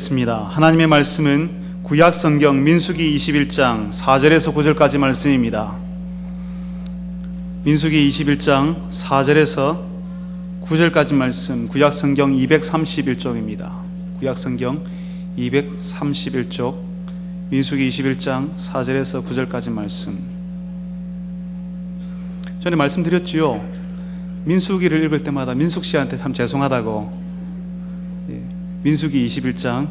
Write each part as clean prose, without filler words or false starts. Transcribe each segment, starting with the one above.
읽겠습니다. 하나님의 말씀은 구약 성경 민수기 21장 4절에서 9절까지 말씀입니다. 민수기 21장 4절에서 9절까지 말씀, 구약 성경 231쪽입니다. 구약 성경 231쪽 민수기 21장 4절에서 9절까지 말씀. 전에 말씀드렸지요. 민수기를 읽을 때마다 민숙 씨한테 참 죄송하다고. 민수기 21장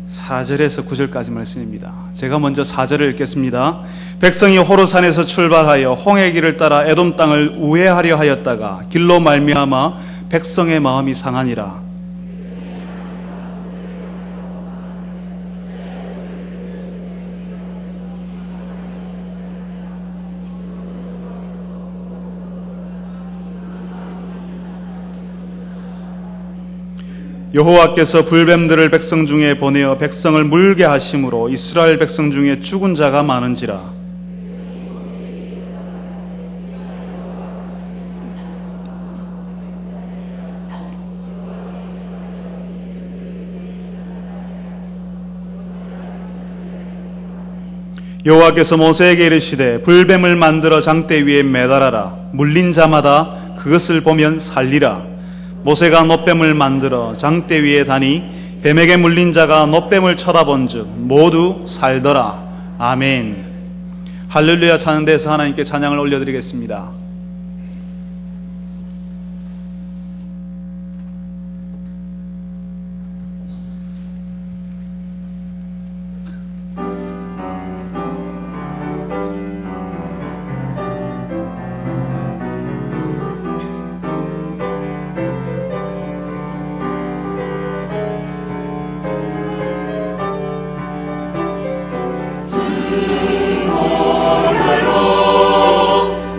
4절에서 9절까지 말씀입니다. 제가 먼저 4절을 읽겠습니다. 백성이 호르산에서 출발하여 홍해 길을 따라 에돔 땅을 우회하려 하였다가 길로 말미암아 백성의 마음이 상하니라. 여호와께서 불뱀들을 백성 중에 보내어 백성을 물게 하심으로 이스라엘 백성 중에 죽은 자가 많은지라. 여호와께서 모세에게 이르시되 불뱀을 만들어 장대 위에 매달아라. 물린 자마다 그것을 보면 살리라. 모세가 놋뱀을 만들어 장대 위에 다니 뱀에게 물린 자가 놋뱀을 쳐다본즉 모두 살더라. 아멘. 할렐루야 찬양대에서 하나님께 찬양을 올려드리겠습니다.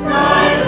날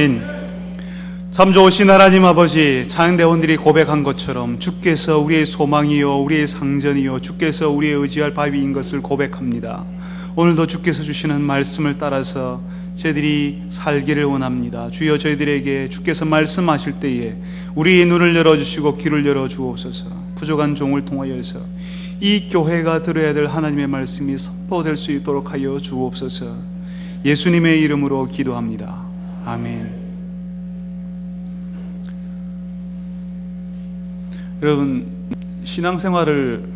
아멘. 참 좋으신 하나님 아버지, 찬양대원들이 고백한 것처럼 주께서 우리의 소망이요 우리의 상전이요 주께서 우리의 의지할 바위인 것을 고백합니다. 오늘도 주께서 주시는 말씀을 따라서 저희들이 살기를 원합니다. 주여, 저희들에게 주께서 말씀하실 때에 우리의 눈을 열어주시고 귀를 열어주옵소서. 부족한 종을 통하여서 이 교회가 들어야 될 하나님의 말씀이 선포될 수 있도록 하여 주옵소서. 예수님의 이름으로 기도합니다. 아멘. 여러분, 신앙생활을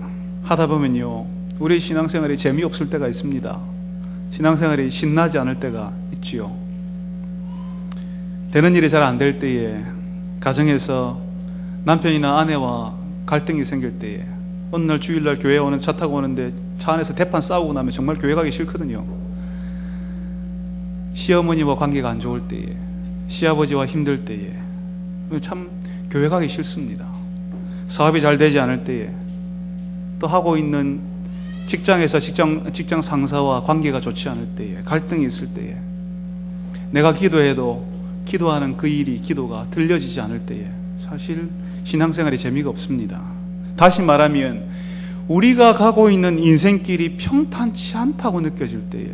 하다 보면요, 우리 신앙생활이 재미없을 때가 있습니다. 신앙생활이 신나지 않을 때가 있지요. 되는 일이 잘 안 될 때에, 가정에서 남편이나 아내와 갈등이 생길 때에, 어느 날 주일날 교회 오는 차 타고 오는데 차 안에서 대판 싸우고 나면 정말 교회 가기 싫거든요. 시어머니와 관계가 안 좋을 때에, 시아버지와 힘들 때에 참 교회 가기 싫습니다. 사업이 잘 되지 않을 때에, 또 하고 있는 직장에서 직장 상사와 관계가 좋지 않을 때에, 갈등이 있을 때에, 내가 기도해도 기도하는 그 일이, 기도가 들려지지 않을 때에 사실 신앙생활이 재미가 없습니다. 다시 말하면 우리가 가고 있는 인생길이 평탄치 않다고 느껴질 때에,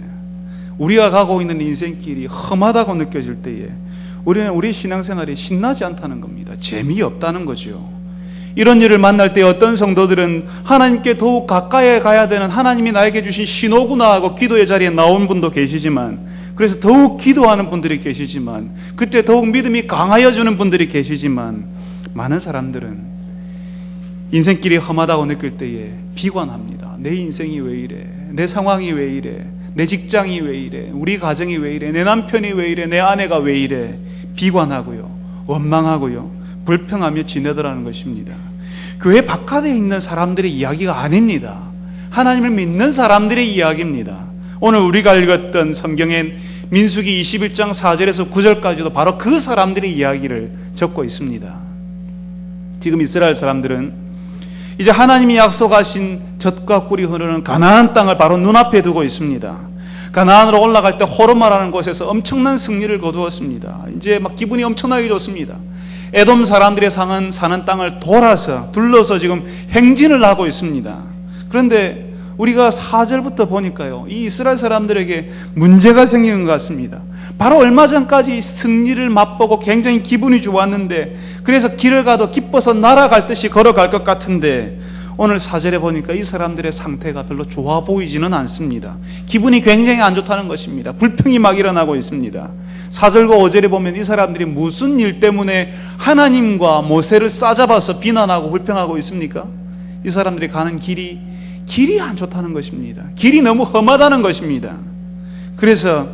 우리가 가고 있는 인생길이 험하다고 느껴질 때에 우리는 우리 신앙생활이 신나지 않다는 겁니다. 재미없다는 거죠. 이런 일을 만날 때 어떤 성도들은 하나님께 더욱 가까이 가야 되는 하나님이 나에게 주신 신호구나 하고 기도의 자리에 나온 분도 계시지만, 그래서 더욱 기도하는 분들이 계시지만, 그때 더욱 믿음이 강하여지는 분들이 계시지만, 많은 사람들은 인생길이 험하다고 느낄 때에 비관합니다. 내 인생이 왜 이래? 내 상황이 왜 이래? 내 직장이 왜 이래? 우리 가정이 왜 이래? 내 남편이 왜 이래? 내 아내가 왜 이래? 비관하고요, 원망하고요, 불평하며 지내더라는 것입니다. 교회 바깥에 있는 사람들의 이야기가 아닙니다. 하나님을 믿는 사람들의 이야기입니다. 오늘 우리가 읽었던 성경의 민수기 21장 4절에서 9절까지도 바로 그 사람들의 이야기를 적고 있습니다. 지금 이스라엘 사람들은 이제 하나님이 약속하신 젖과 꿀이 흐르는 가나안 땅을 바로 눈앞에 두고 있습니다. 가나안으로 올라갈 때 호르마라는 곳에서 엄청난 승리를 거두었습니다. 이제 막 기분이 엄청나게 좋습니다. 에돔 사람들의 사는 땅을 둘러서 지금 행진을 하고 있습니다. 그런데 우리가 4절부터 보니까요, 이 이스라엘 사람들에게 문제가 생기는 것 같습니다. 바로 얼마 전까지 승리를 맛보고 굉장히 기분이 좋았는데, 그래서 길을 가도 기뻐서 날아갈 듯이 걸어갈 것 같은데, 오늘 4절에 보니까 이 사람들의 상태가 별로 좋아 보이지는 않습니다. 기분이 굉장히 안 좋다는 것입니다. 불평이 막 일어나고 있습니다. 4절과 5절에 보면 이 사람들이 무슨 일 때문에 하나님과 모세를 싸잡아서 비난하고 불평하고 있습니까? 이 사람들이 가는 길이 안 좋다는 것입니다. 길이 너무 험하다는 것입니다. 그래서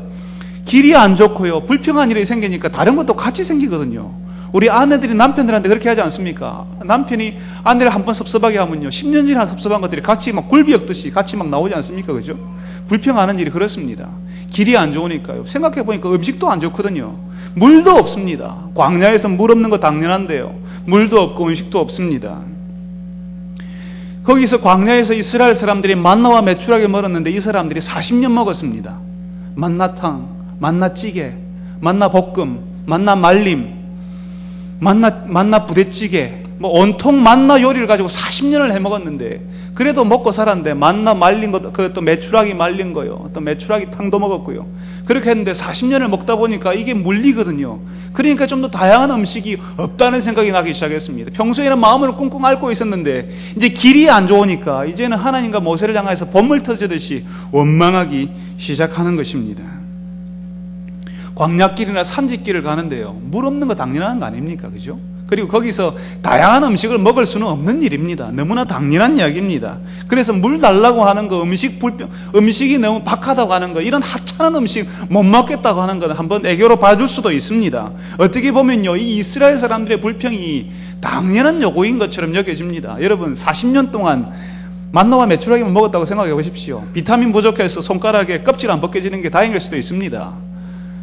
길이 안 좋고요, 불평한 일이 생기니까 다른 것도 같이 생기거든요. 우리 아내들이 남편들한테 그렇게 하지 않습니까? 남편이 아내를 한번 섭섭하게 하면요, 10년 지나 섭섭한 것들이 같이 막 굴비역듯이 같이 막 나오지 않습니까? 그죠? 불평하는 일이 그렇습니다. 길이 안 좋으니까요. 생각해보니까 음식도 안 좋거든요. 물도 없습니다. 광야에서 물 없는 거 당연한데요, 물도 없고 음식도 없습니다. 거기서 광야에서 이스라엘 사람들이 만나와 메추라기 먹었는데 이 사람들이 40년 먹었습니다. 만나탕, 만나찌개, 만나볶음, 만나말림, 만나 부대찌개, 뭐 온통 만나 요리를 가지고 40년을 해먹었는데, 그래도 먹고 살았는데 만나 말린 거, 또 메추라기 말린 거요, 또 메추라기 탕도 먹었고요. 그렇게 했는데 40년을 먹다 보니까 이게 물리거든요. 그러니까 좀 더 다양한 음식이 없다는 생각이 나기 시작했습니다. 평소에는 마음을 꽁꽁 앓고 있었는데 이제 길이 안 좋으니까 이제는 하나님과 모세를 향해서 범을 터지듯이 원망하기 시작하는 것입니다. 광야길이나 산지길을 가는데요, 물 없는 거 당연한 거 아닙니까? 그죠? 그리고 거기서 다양한 음식을 먹을 수는 없는 일입니다. 너무나 당연한 이야기입니다. 그래서 물 달라고 하는 거, 음식이 너무 박하다고 하는 거, 이런 하찮은 음식 못 먹겠다고 하는 건 한번 애교로 봐줄 수도 있습니다. 어떻게 보면요, 이 이스라엘 사람들의 불평이 당연한 요구인 것처럼 여겨집니다. 여러분, 40년 동안 만나와 메추라기만 먹었다고 생각해 보십시오. 비타민 부족해서 손가락에 껍질 안 벗겨지는 게 다행일 수도 있습니다.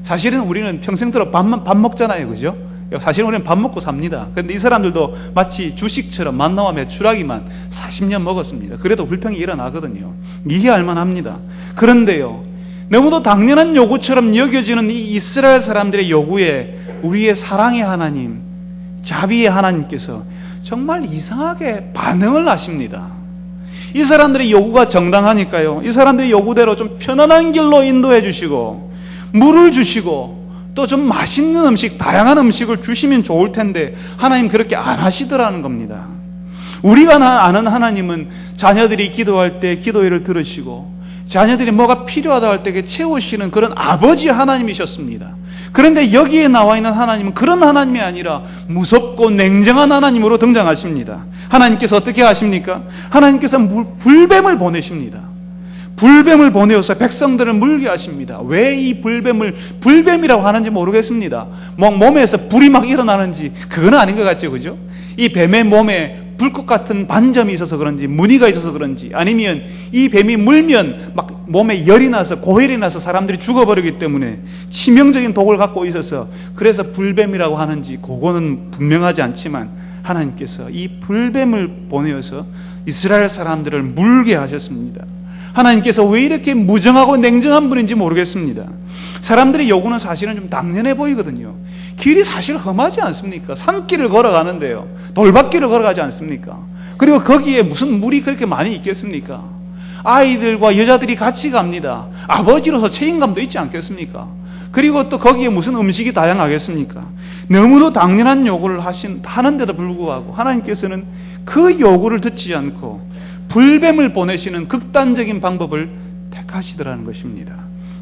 사실은 우리는 평생도록 밥 먹잖아요. 그죠? 사실은 우리는 밥 먹고 삽니다. 그런데 이 사람들도 마치 주식처럼 만나와 메추라기만 40년 먹었습니다. 그래도 불평이 일어나거든요. 이해할 만합니다. 그런데요, 너무도 당연한 요구처럼 여겨지는 이 이스라엘 사람들의 요구에 우리의 사랑의 하나님, 자비의 하나님께서 정말 이상하게 반응을 하십니다. 이 사람들의 요구가 정당하니까요, 이 사람들의 요구대로 좀 편안한 길로 인도해 주시고 물을 주시고 또 좀 맛있는 음식, 다양한 음식을 주시면 좋을 텐데 하나님 그렇게 안 하시더라는 겁니다. 우리가 아는 하나님은 자녀들이 기도할 때 기도회를 들으시고 자녀들이 뭐가 필요하다 할 때 채우시는 그런 아버지 하나님이셨습니다. 그런데 여기에 나와 있는 하나님은 그런 하나님이 아니라 무섭고 냉정한 하나님으로 등장하십니다. 하나님께서 어떻게 하십니까? 하나님께서 불뱀을 보내십니다. 불뱀을 보내어서 백성들을 물게 하십니다. 왜 이 불뱀이라고 하는지 모르겠습니다. 몸에서 불이 막 일어나는지 그건 아닌 것 같죠, 그죠? 이 뱀의 몸에 불꽃 같은 반점이 있어서 그런지, 무늬가 있어서 그런지, 아니면 이 뱀이 물면 막 몸에 열이 나서 고열이 나서 사람들이 죽어버리기 때문에 치명적인 독을 갖고 있어서 그래서 불뱀이라고 하는지 그거는 분명하지 않지만 하나님께서 이 불뱀을 보내어서 이스라엘 사람들을 물게 하셨습니다. 하나님께서 왜 이렇게 무정하고 냉정한 분인지 모르겠습니다. 사람들의 요구는 사실은 좀 당연해 보이거든요. 길이 사실 험하지 않습니까? 산길을 걸어가는데요, 돌밭길을 걸어가지 않습니까? 그리고 거기에 무슨 물이 그렇게 많이 있겠습니까? 아이들과 여자들이 같이 갑니다. 아버지로서 책임감도 있지 않겠습니까? 그리고 또 거기에 무슨 음식이 다양하겠습니까? 너무도 당연한 요구를 하는데도 불구하고 하나님께서는 그 요구를 듣지 않고 불뱀을 보내시는 극단적인 방법을 택하시더라는 것입니다.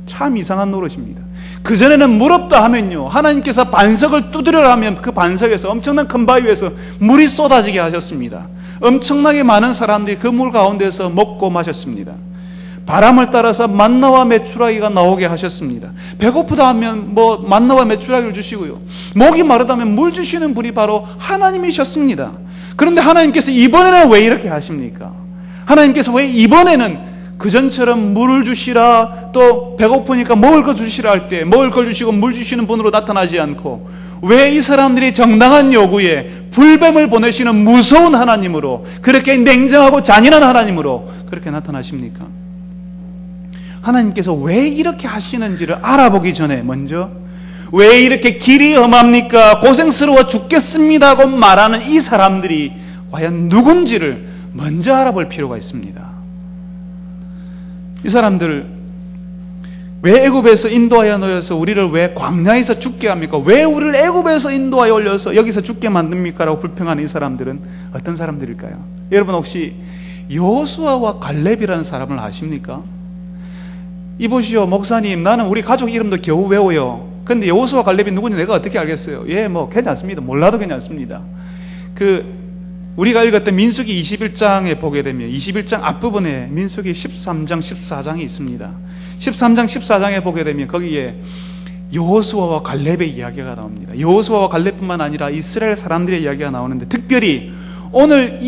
참 이상한 노릇입니다. 그전에는 물 없다 하면요, 하나님께서 반석을 두드려라 하면 그 반석에서 엄청난 큰 바위에서 물이 쏟아지게 하셨습니다. 엄청나게 많은 사람들이 그 물 가운데서 먹고 마셨습니다. 바람을 따라서 만나와 메추라기가 나오게 하셨습니다. 배고프다 하면 만나와 메추라기를 주시고요, 목이 마르다면 물 주시는 분이 바로 하나님이셨습니다. 그런데 하나님께서 이번에는 왜 이렇게 하십니까? 하나님께서 왜 이번에는 그전처럼 물을 주시라, 또 배고프니까 먹을 거 주시라 할 때 먹을 걸 주시고 물 주시는 분으로 나타나지 않고 왜 이 사람들이 정당한 요구에 불뱀을 보내시는 무서운 하나님으로, 그렇게 냉정하고 잔인한 하나님으로 그렇게 나타나십니까? 하나님께서 왜 이렇게 하시는지를 알아보기 전에 먼저 왜 이렇게 길이 험합니까? 고생스러워 죽겠습니다고 말하는 이 사람들이 과연 누군지를 먼저 알아볼 필요가 있습니다. 이 사람들 왜 애굽에서 인도하여 놓여서 우리를 왜 광야에서 죽게 합니까? 왜 우리를 애굽에서 인도하여 올려서 여기서 죽게 만듭니까? 라고 불평하는 이 사람들은 어떤 사람들일까요? 여러분 혹시 여호수아와 갈렙이라는 사람을 아십니까? 이보시오, 목사님, 나는 우리 가족 이름도 겨우 외워요. 근데 여호수아 갈렙이 누군지 내가 어떻게 알겠어요? 괜찮습니다. 몰라도 괜찮습니다. 우리가 읽었던 민수기 21장에 보게 되면 21장 앞부분에 민수기 13장 14장이 있습니다. 13장 14장에 보게 되면 거기에 여호수아와 갈렙의 이야기가 나옵니다. 여호수아와 갈렙뿐만 아니라 이스라엘 사람들의 이야기가 나오는데, 특별히 오늘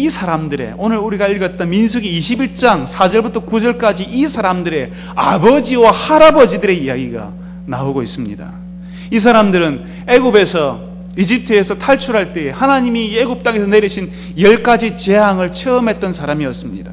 우리가 읽었던 민수기 21장 4절부터 9절까지 이 사람들의 아버지와 할아버지들의 이야기가 나오고 있습니다. 이 사람들은 이집트에서 탈출할 때 하나님이 애굽 땅에서 내리신 10가지 재앙을 체험했던 사람이었습니다.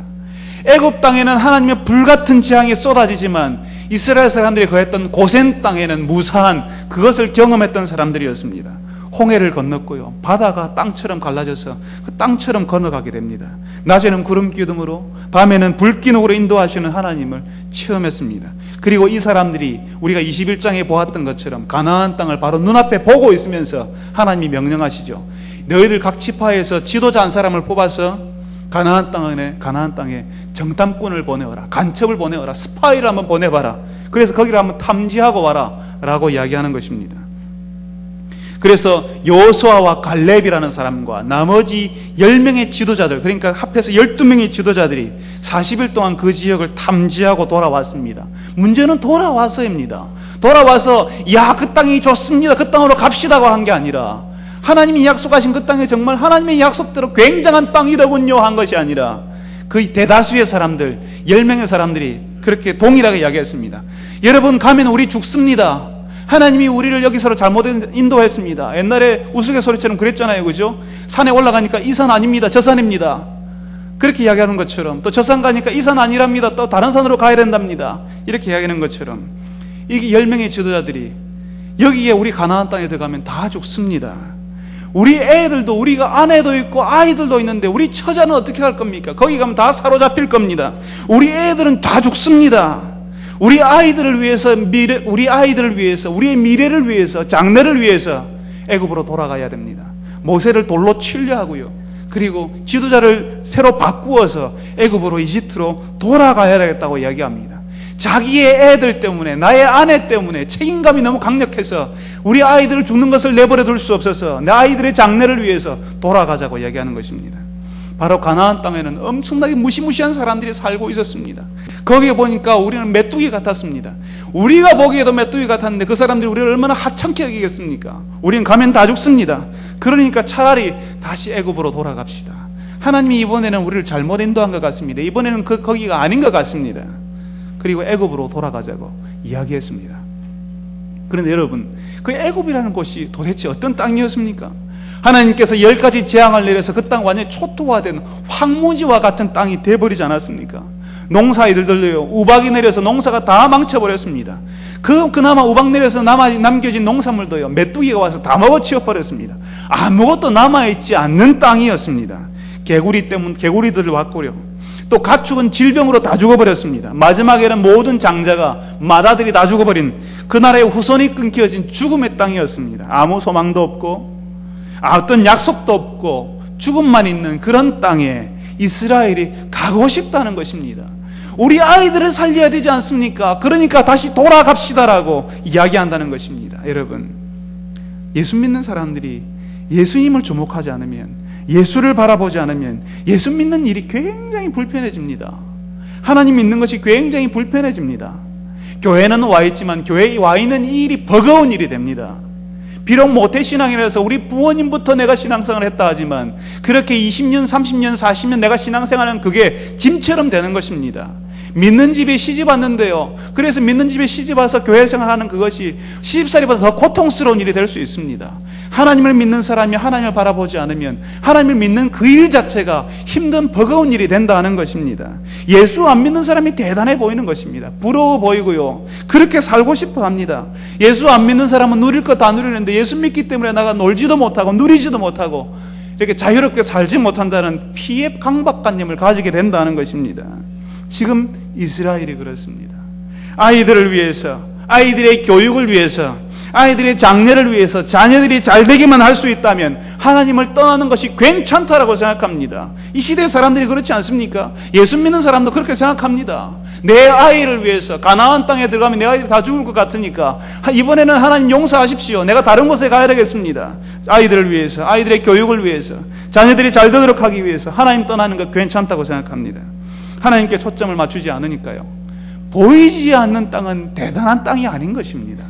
애굽 땅에는 하나님의 불같은 재앙이 쏟아지지만 이스라엘 사람들이 거했던 고센 땅에는 무사한 그것을 경험했던 사람들이었습니다. 홍해를 건넜고요, 바다가 땅처럼 갈라져서 그 땅처럼 건너가게 됩니다. 낮에는 구름 기둥으로, 밤에는 불기둥으로 인도하시는 하나님을 체험했습니다. 그리고 이 사람들이 우리가 21장에 보았던 것처럼 가나안 땅을 바로 눈앞에 보고 있으면서 하나님이 명령하시죠. 너희들 각 지파에서 지도자 한 사람을 뽑아서 가나안 땅에 정탐꾼을 보내어라, 간첩을 보내어라, 스파이를 한번 보내봐라. 그래서 거기를 한번 탐지하고 와라 라고 이야기하는 것입니다. 그래서 여호수아와 갈렙이라는 사람과 나머지 10명의 지도자들, 그러니까 합해서 12명의 지도자들이 40일 동안 그 지역을 탐지하고 돌아왔습니다. 문제는 돌아와서입니다. 돌아와서 그 땅이 좋습니다, 그 땅으로 갑시다고 한 게 아니라, 하나님이 약속하신 그 땅이 정말 하나님의 약속대로 굉장한 땅이더군요 한 것이 아니라, 그 대다수의 사람들, 10명의 사람들이 그렇게 동일하게 이야기했습니다. 여러분, 가면 우리 죽습니다. 하나님이 우리를 여기서 잘못 인도했습니다. 옛날에 우스갯소리처럼 그랬잖아요, 그죠? 산에 올라가니까 이 산 아닙니다, 저 산입니다. 그렇게 이야기하는 것처럼, 또 저 산 가니까 이 산 아니랍니다, 또 다른 산으로 가야 된답니다. 이렇게 이야기하는 것처럼 이게 10명의 지도자들이 여기에 우리 가나안 땅에 들어가면 다 죽습니다. 우리 애들도, 우리가 아내도 있고 아이들도 있는데 우리 처자는 어떻게 할 겁니까? 거기 가면 다 사로잡힐 겁니다. 우리 애들은 다 죽습니다. 우리 아이들을 위해서, 우리의 미래를 위해서, 장래를 위해서 애굽으로 돌아가야 됩니다. 모세를 돌로 치려 하고요. 그리고 지도자를 새로 바꾸어서 애굽으로, 이집트로 돌아가야 되겠다고 이야기합니다. 자기의 애들 때문에, 나의 아내 때문에 책임감이 너무 강력해서 우리 아이들을 죽는 것을 내버려 둘 수 없어서 내 아이들의 장래를 위해서 돌아가자고 이야기하는 것입니다. 바로 가나안 땅에는 엄청나게 무시무시한 사람들이 살고 있었습니다. 거기에 보니까 우리는 메뚜기 같았습니다. 우리가 보기에도 메뚜기 같았는데 그 사람들이 우리를 얼마나 하찮게 여기겠습니까? 우리는 가면 다 죽습니다. 그러니까 차라리 다시 애굽으로 돌아갑시다. 하나님이 이번에는 우리를 잘못 인도한 것 같습니다. 이번에는 거기가 아닌 것 같습니다. 그리고 애굽으로 돌아가자고 이야기했습니다. 그런데 여러분, 그 애굽이라는 곳이 도대체 어떤 땅이었습니까? 하나님께서 10가지 재앙을 내려서 그 땅 완전히 초토화된 황무지와 같은 땅이 돼버리지 않았습니까? 농사일들도요, 우박이 내려서 농사가 다 망쳐버렸습니다. 그나마 우박 내려서 남겨진 농산물도요, 메뚜기가 와서 다 먹어치워버렸습니다. 아무것도 남아있지 않는 땅이었습니다. 개구리들을 왔고요. 또 가축은 질병으로 다 죽어버렸습니다. 마지막에는 모든 장자가, 마다들이 다 죽어버린 그 나라의 후손이 끊겨진 죽음의 땅이었습니다. 아무 소망도 없고 어떤 약속도 없고 죽음만 있는 그런 땅에 이스라엘이 가고 싶다는 것입니다. 우리 아이들을 살려야 되지 않습니까? 그러니까 다시 돌아갑시다라고 이야기한다는 것입니다. 여러분, 예수 믿는 사람들이 예수님을 주목하지 않으면, 예수를 바라보지 않으면 예수 믿는 일이 굉장히 불편해집니다. 하나님 믿는 것이 굉장히 불편해집니다. 교회는 와 있지만 교회에 와 있는 이 일이 버거운 일이 됩니다. 비록 모태신앙이라서 우리 부모님부터 내가 신앙생활을 했다 하지만 그렇게 20년, 30년, 40년 내가 신앙생활하는 그게 짐처럼 되는 것입니다. 믿는 집에 시집 왔는데요, 그래서 믿는 집에 시집 와서 교회 생활하는 그것이 시집살이보다 더 고통스러운 일이 될 수 있습니다. 하나님을 믿는 사람이 하나님을 바라보지 않으면 하나님을 믿는 그 일 자체가 힘든 버거운 일이 된다 하는 것입니다. 예수 안 믿는 사람이 대단해 보이는 것입니다. 부러워 보이고요, 그렇게 살고 싶어 합니다. 예수 안 믿는 사람은 누릴 것 다 누리는데 예수 믿기 때문에 나가 놀지도 못하고 누리지도 못하고 이렇게 자유롭게 살지 못한다는 피해 강박관념을 가지게 된다는 것입니다. 지금 이스라엘이 그렇습니다. 아이들을 위해서, 아이들의 교육을 위해서, 아이들의 장래를 위해서 자녀들이 잘 되기만 할 수 있다면 하나님을 떠나는 것이 괜찮다라고 생각합니다. 이 시대의 사람들이 그렇지 않습니까? 예수 믿는 사람도 그렇게 생각합니다. 내 아이를 위해서 가나안 땅에 들어가면 내 아이들이 다 죽을 것 같으니까 이번에는 하나님 용서하십시오. 내가 다른 곳에 가야 되겠습니다. 아이들을 위해서, 아이들의 교육을 위해서, 자녀들이 잘 되도록 하기 위해서 하나님 떠나는 것 괜찮다고 생각합니다. 하나님께 초점을 맞추지 않으니까요, 보이지 않는 땅은 대단한 땅이 아닌 것입니다.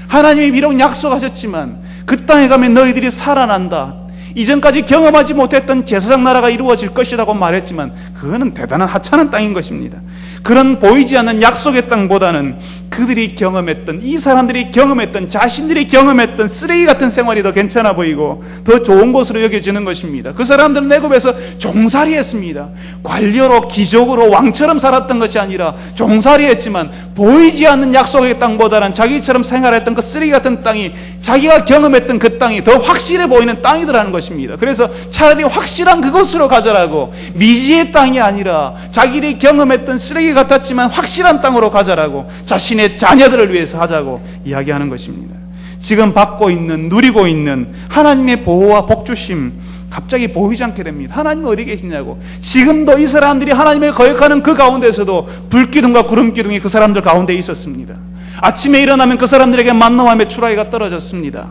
하나님이 비록 약속하셨지만 그 땅에 가면 너희들이 살아난다, 이전까지 경험하지 못했던 제사장 나라가 이루어질 것이라고 말했지만 그거는 대단한 하찮은 땅인 것입니다. 그런 보이지 않는 약속의 땅보다는 그들이 경험했던, 이 사람들이 경험했던, 자신들이 경험했던 쓰레기 같은 생활이 더 괜찮아 보이고 더 좋은 곳으로 여겨지는 것입니다. 그 사람들은 애굽에서 종살이했습니다. 관료로, 귀족으로, 왕처럼 살았던 것이 아니라 종살이했지만 보이지 않는 약속의 땅보다는 자기처럼 생활했던 그 쓰레기 같은 땅이, 자기가 경험했던 그 땅이 더 확실해 보이는 땅이더라는 것입니다. 그래서 차라리 확실한 그곳으로 가자라고, 미지의 땅이 아니라 자기들이 경험했던 쓰레기 같았지만 확실한 땅으로 가자라고, 자신의 자녀들을 위해서 하자고 이야기하는 것입니다. 지금 받고 있는, 누리고 있는 하나님의 보호와 복주심 갑자기 보이지 않게 됩니다. 하나님은 어디 계시냐고. 지금도 이 사람들이 하나님을 거역하는 그 가운데서도 불기둥과 구름기둥이 그 사람들 가운데 있었습니다. 아침에 일어나면 그 사람들에게 만나와 메추라기가 떨어졌습니다.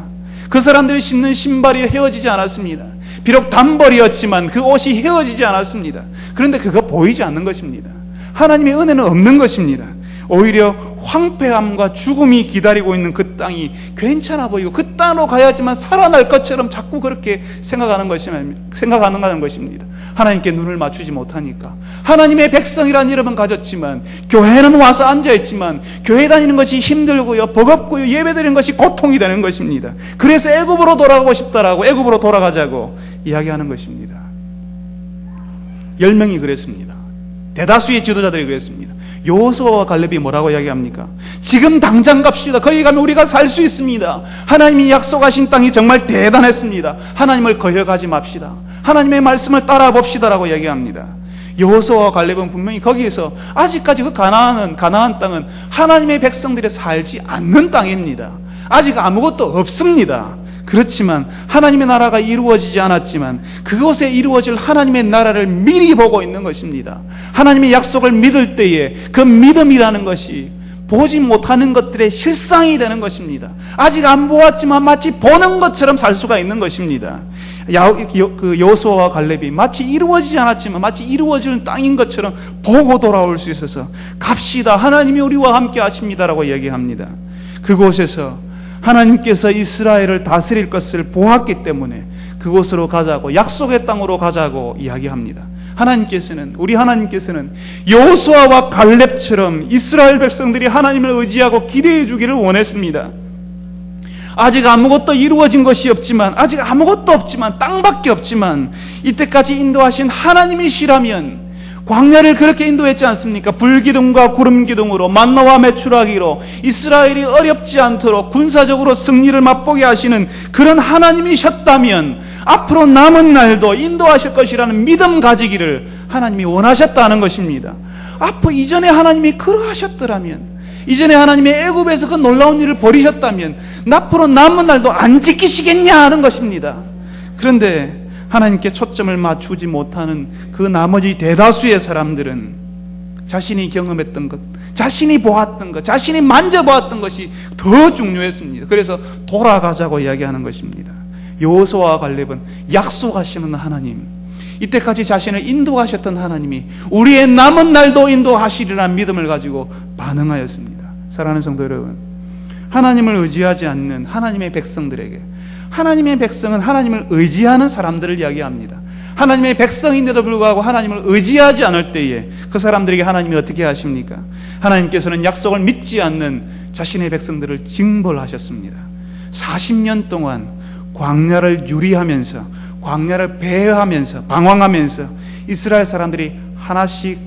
그 사람들이 신는 신발이 헤어지지 않았습니다. 비록 단벌이었지만 그 옷이 헤어지지 않았습니다. 그런데 그거 보이지 않는 것입니다. 하나님의 은혜는 없는 것입니다. 오히려 황폐함과 죽음이 기다리고 있는 그 땅이 괜찮아 보이고 그 땅으로 가야지만 살아날 것처럼 자꾸 그렇게 생각하는 것입니다. 하나님께 눈을 맞추지 못하니까. 하나님의 백성이라는 이름은 가졌지만, 교회는 와서 앉아있지만 교회 다니는 것이 힘들고요, 버겁고요, 예배드리는 것이 고통이 되는 것입니다. 그래서 애굽으로 돌아가고 싶다라고, 애굽으로 돌아가자고 이야기하는 것입니다. 10명이 그랬습니다. 대다수의 지도자들이 그랬습니다. 여호수아와 갈렙이 뭐라고 이야기합니까? 지금 당장 갑시다. 거기 가면 우리가 살 수 있습니다. 하나님이 약속하신 땅이 정말 대단했습니다. 하나님을 거역하지 맙시다. 하나님의 말씀을 따라 봅시다라고 얘기합니다. 여호수아와 갈렙은 분명히 거기에서 아직까지 그 가나안 땅은 하나님의 백성들이 살지 않는 땅입니다. 아직 아무것도 없습니다. 그렇지만 하나님의 나라가 이루어지지 않았지만 그곳에 이루어질 하나님의 나라를 미리 보고 있는 것입니다. 하나님의 약속을 믿을 때에 그 믿음이라는 것이 보지 못하는 것들의 실상이 되는 것입니다. 아직 안 보았지만 마치 보는 것처럼 살 수가 있는 것입니다. 여호수아와 갈렙이 마치 이루어지지 않았지만 마치 이루어질 땅인 것처럼 보고 돌아올 수 있어서 갑시다. 하나님이 우리와 함께 하십니다라고 얘기합니다. 그곳에서 하나님께서 이스라엘을 다스릴 것을 보았기 때문에 그곳으로 가자고, 약속의 땅으로 가자고 이야기합니다. 우리 하나님께서는 여호수아와 갈렙처럼 이스라엘 백성들이 하나님을 의지하고 기대해 주기를 원했습니다. 아직 아무것도 이루어진 것이 없지만, 아직 아무것도 없지만, 땅밖에 없지만 이때까지 인도하신 하나님이시라면, 광야를 그렇게 인도했지 않습니까? 불기둥과 구름기둥으로, 만나와 메추라기로 이스라엘이 어렵지 않도록 군사적으로 승리를 맛보게 하시는 그런 하나님이셨다면 앞으로 남은 날도 인도하실 것이라는 믿음 가지기를 하나님이 원하셨다는 것입니다. 이전에 하나님이 그러하셨더라면, 이전에 하나님이 애굽에서 그 놀라운 일을 벌이셨다면 앞으로 남은 날도 안 지키시겠냐 하는 것입니다. 그런데 하나님께 초점을 맞추지 못하는 그 나머지 대다수의 사람들은 자신이 경험했던 것, 자신이 보았던 것, 자신이 만져보았던 것이 더 중요했습니다. 그래서 돌아가자고 이야기하는 것입니다. 여호수아와 갈렙은 약속하시는 하나님, 이때까지 자신을 인도하셨던 하나님이 우리의 남은 날도 인도하시리라는 믿음을 가지고 반응하였습니다. 사랑하는 성도 여러분, 하나님을 의지하지 않는 하나님의 백성들에게, 하나님의 백성은 하나님을 의지하는 사람들을 이야기합니다. 하나님의 백성인데도 불구하고 하나님을 의지하지 않을 때에 그 사람들에게 하나님이 어떻게 하십니까? 하나님께서는 약속을 믿지 않는 자신의 백성들을 징벌하셨습니다. 40년 동안 광야를 유리하면서, 광야를 배회하면서, 방황하면서 이스라엘 사람들이 하나씩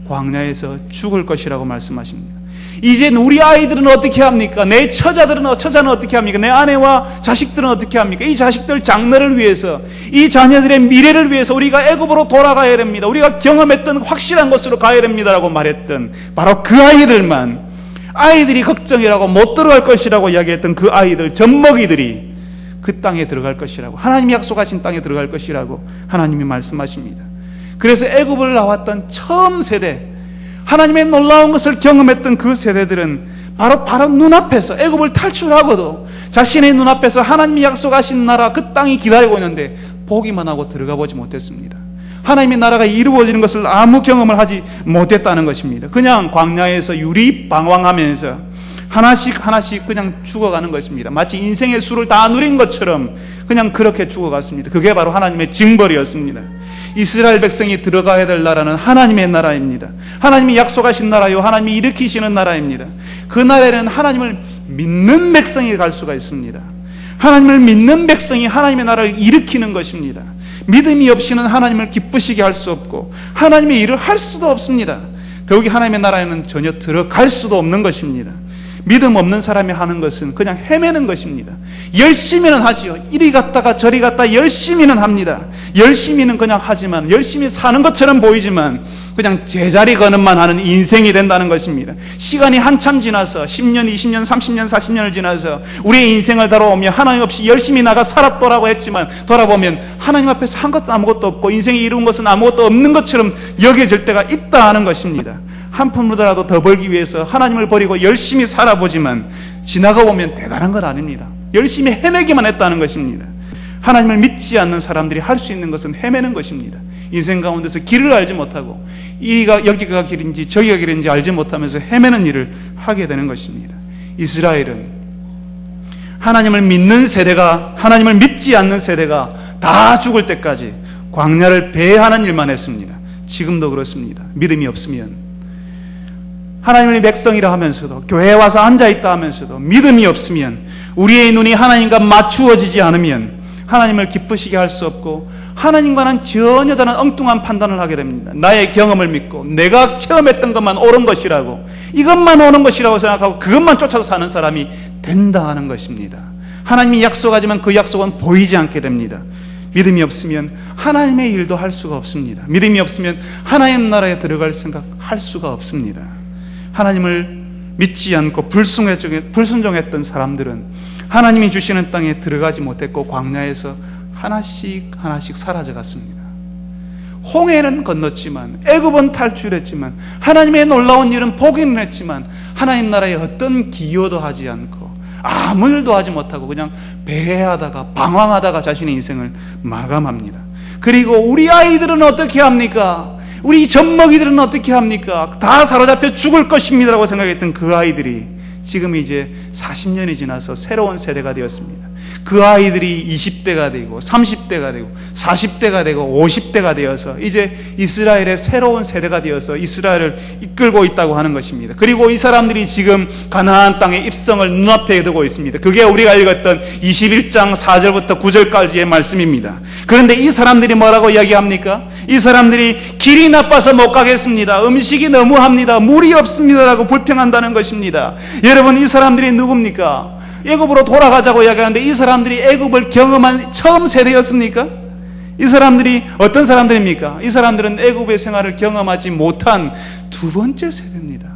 광야에서 죽을 것이라고 말씀하십니다. 이젠 우리 아이들은 어떻게 합니까? 내 처자는 어떻게 합니까? 내 아내와 자식들은 어떻게 합니까? 이 자식들 장래를 위해서, 이 자녀들의 미래를 위해서 우리가 애굽으로 돌아가야 됩니다. 우리가 경험했던 확실한 곳으로 가야 됩니다라고 말했던 바로 그 아이들이 걱정이라고 못 들어갈 것이라고 이야기했던 그 아이들, 젖먹이들이 그 땅에 들어갈 것이라고, 하나님이 약속하신 땅에 들어갈 것이라고 하나님이 말씀하십니다. 그래서 애굽을 나왔던 처음 세대, 하나님의 놀라운 것을 경험했던 그 세대들은 바로 눈앞에서 애굽을 탈출하고도 자신의 눈앞에서 하나님이 약속하신 나라, 그 땅이 기다리고 있는데 보기만 하고 들어가 보지 못했습니다. 하나님의 나라가 이루어지는 것을 아무 경험을 하지 못했다는 것입니다. 그냥 광야에서 유리 방황하면서 하나씩 그냥 죽어가는 것입니다. 마치 인생의 수를 다 누린 것처럼 그냥 그렇게 죽어갔습니다. 그게 바로 하나님의 징벌이었습니다. 이스라엘 백성이 들어가야 될 나라는 하나님의 나라입니다. 하나님이 약속하신 나라요, 하나님이 일으키시는 나라입니다. 그 나라에는 하나님을 믿는 백성이 갈 수가 있습니다. 하나님을 믿는 백성이 하나님의 나라를 일으키는 것입니다. 믿음이 없이는 하나님을 기쁘시게 할 수 없고 하나님의 일을 할 수도 없습니다. 더욱이 하나님의 나라에는 전혀 들어갈 수도 없는 것입니다. 믿음 없는 사람이 하는 것은 그냥 헤매는 것입니다. 열심히는 하지요. 이리 갔다가 저리 갔다 열심히는 합니다. 열심히는 그냥 하지만, 열심히 사는 것처럼 보이지만 그냥 제자리 걸음만 하는 인생이 된다는 것입니다. 시간이 한참 지나서 10년, 20년, 30년, 40년을 지나서 우리의 인생을 돌아오며 하나님 없이 열심히 나가 살았더라고 했지만 돌아보면 하나님 앞에서 한 것도 아무것도 없고 인생이 이룬 것은 아무것도 없는 것처럼 여겨질 때가 있다 하는 것입니다. 한 푼이라도 더 벌기 위해서 하나님을 버리고 열심히 살아보지만 지나가 보면 대단한 건 아닙니다. 열심히 헤매기만 했다는 것입니다. 하나님을 믿지 않는 사람들이 할 수 있는 것은 헤매는 것입니다. 인생 가운데서 길을 알지 못하고 여기가 길인지 저기가 길인지 알지 못하면서 헤매는 일을 하게 되는 것입니다. 이스라엘은 하나님을 믿는 세대가, 하나님을 믿지 않는 세대가 다 죽을 때까지 광야를 배회하는 일만 했습니다. 지금도 그렇습니다. 믿음이 없으면, 하나님의 백성이라 하면서도, 교회에 와서 앉아있다 하면서도 믿음이 없으면, 우리의 눈이 하나님과 맞추어지지 않으면 하나님을 기쁘시게 할 수 없고 하나님과는 전혀 다른 엉뚱한 판단을 하게 됩니다. 나의 경험을 믿고 내가 처음 했던 것만 옳은 것이라고, 이것만 옳은 것이라고 생각하고 그것만 쫓아서 사는 사람이 된다 하는 것입니다. 하나님이 약속하지만 그 약속은 보이지 않게 됩니다. 믿음이 없으면 하나님의 일도 할 수가 없습니다. 믿음이 없으면 하나님 나라에 들어갈 생각 할 수가 없습니다. 하나님을 믿지 않고 불순종했던 사람들은 하나님이 주시는 땅에 들어가지 못했고 광야에서 하나씩 하나씩 사라져갔습니다. 홍해는 건넜지만, 애굽은 탈출했지만, 하나님의 놀라운 일은 보기는 했지만 하나님 나라에 어떤 기여도 하지 않고 아무 일도 하지 못하고 그냥 배회하다가 방황하다가 자신의 인생을 마감합니다. 그리고 우리 아이들은 어떻게 합니까? 우리 젖먹이들은 어떻게 합니까? 다 사로잡혀 죽을 것입니다 라고 생각했던 그 아이들이 지금 이제 40년이 지나서 새로운 세대가 되었습니다. 그 아이들이 20대가 되고 30대가 되고 40대가 되고 50대가 되어서 이제 이스라엘의 새로운 세대가 되어서 이스라엘을 이끌고 있다고 하는 것입니다. 그리고 이 사람들이 지금 가나안 땅의 입성을 눈앞에 두고 있습니다. 그게 우리가 읽었던 21장 4절부터 9절까지의 말씀입니다. 그런데 이 사람들이 뭐라고 이야기합니까? 이 사람들이 길이 나빠서 못 가겠습니다. 음식이 너무합니다. 물이 없습니다라고 불평한다는 것입니다. 여러분, 이 사람들이 누굽니까? 애굽으로 돌아가자고 이야기하는데 이 사람들이 애굽을 경험한 처음 세대였습니까? 이 사람들이 어떤 사람들입니까? 이 사람들은 애굽의 생활을 경험하지 못한 두 번째 세대입니다.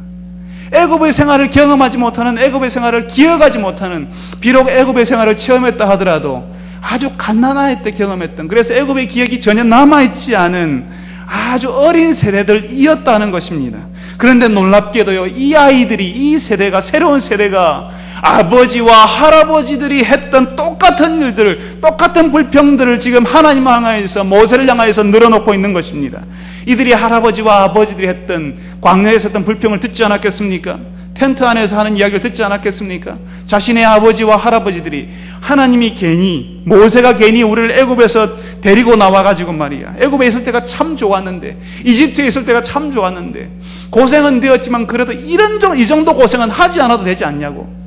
애굽의 생활을 경험하지 못하는, 애굽의 생활을 기억하지 못하는, 비록 애굽의 생활을 체험했다 하더라도 아주 갓난아이 때 경험했던, 그래서 애굽의 기억이 전혀 남아있지 않은 아주 어린 세대들이었다는 것입니다. 그런데 놀랍게도요, 이 아이들이, 이 세대가, 새로운 세대가 아버지와 할아버지들이 했던 똑같은 일들을, 똑같은 불평들을 지금 하나님 향하여서, 모세를 향하여서 늘어놓고 있는 것입니다. 이들이 할아버지와 아버지들이 했던, 광야에서 했던 불평을 듣지 않았겠습니까? 텐트 안에서 하는 이야기를 듣지 않았겠습니까? 자신의 아버지와 할아버지들이, 하나님이 괜히, 모세가 괜히 우리를 애굽에서 데리고 나와가지고 말이야, 애굽에 있을 때가 참 좋았는데, 이집트에 있을 때가 참 좋았는데, 고생은 되었지만 그래도 이 정도 고생은 하지 않아도 되지 않냐고.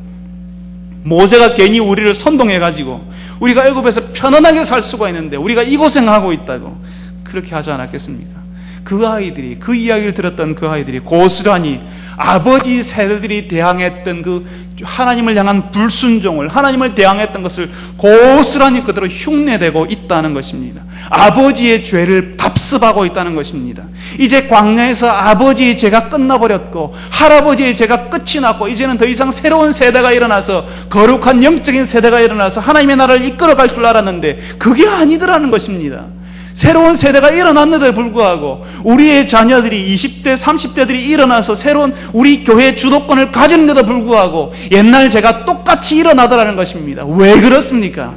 모세가 괜히 우리를 선동해가지고 우리가 애굽에서 편안하게 살 수가 있는데 우리가 이 고생하고 있다고 그렇게 하지 않았겠습니까? 그 아이들이, 그 이야기를 들었던 그 아이들이 고스란히 아버지 세대들이 대항했던 그 하나님을 향한 불순종을, 하나님을 대항했던 것을 고스란히 그대로 흉내내고 있다는 것입니다. 아버지의 죄를 답습하고 있다는 것입니다. 이제 광야에서 아버지의 죄가 끝나버렸고 할아버지의 죄가 끝이 났고 이제는 더 이상 새로운 세대가 일어나서, 거룩한 영적인 세대가 일어나서 하나님의 나라를 이끌어갈 줄 알았는데 그게 아니더라는 것입니다. 새로운 세대가 일어났는데도 불구하고 우리의 자녀들이, 20대, 30대들이 일어나서 새로운 우리 교회의 주도권을 가지는데도 불구하고 옛날 죄가 똑같이 일어나더라는 것입니다. 왜 그렇습니까?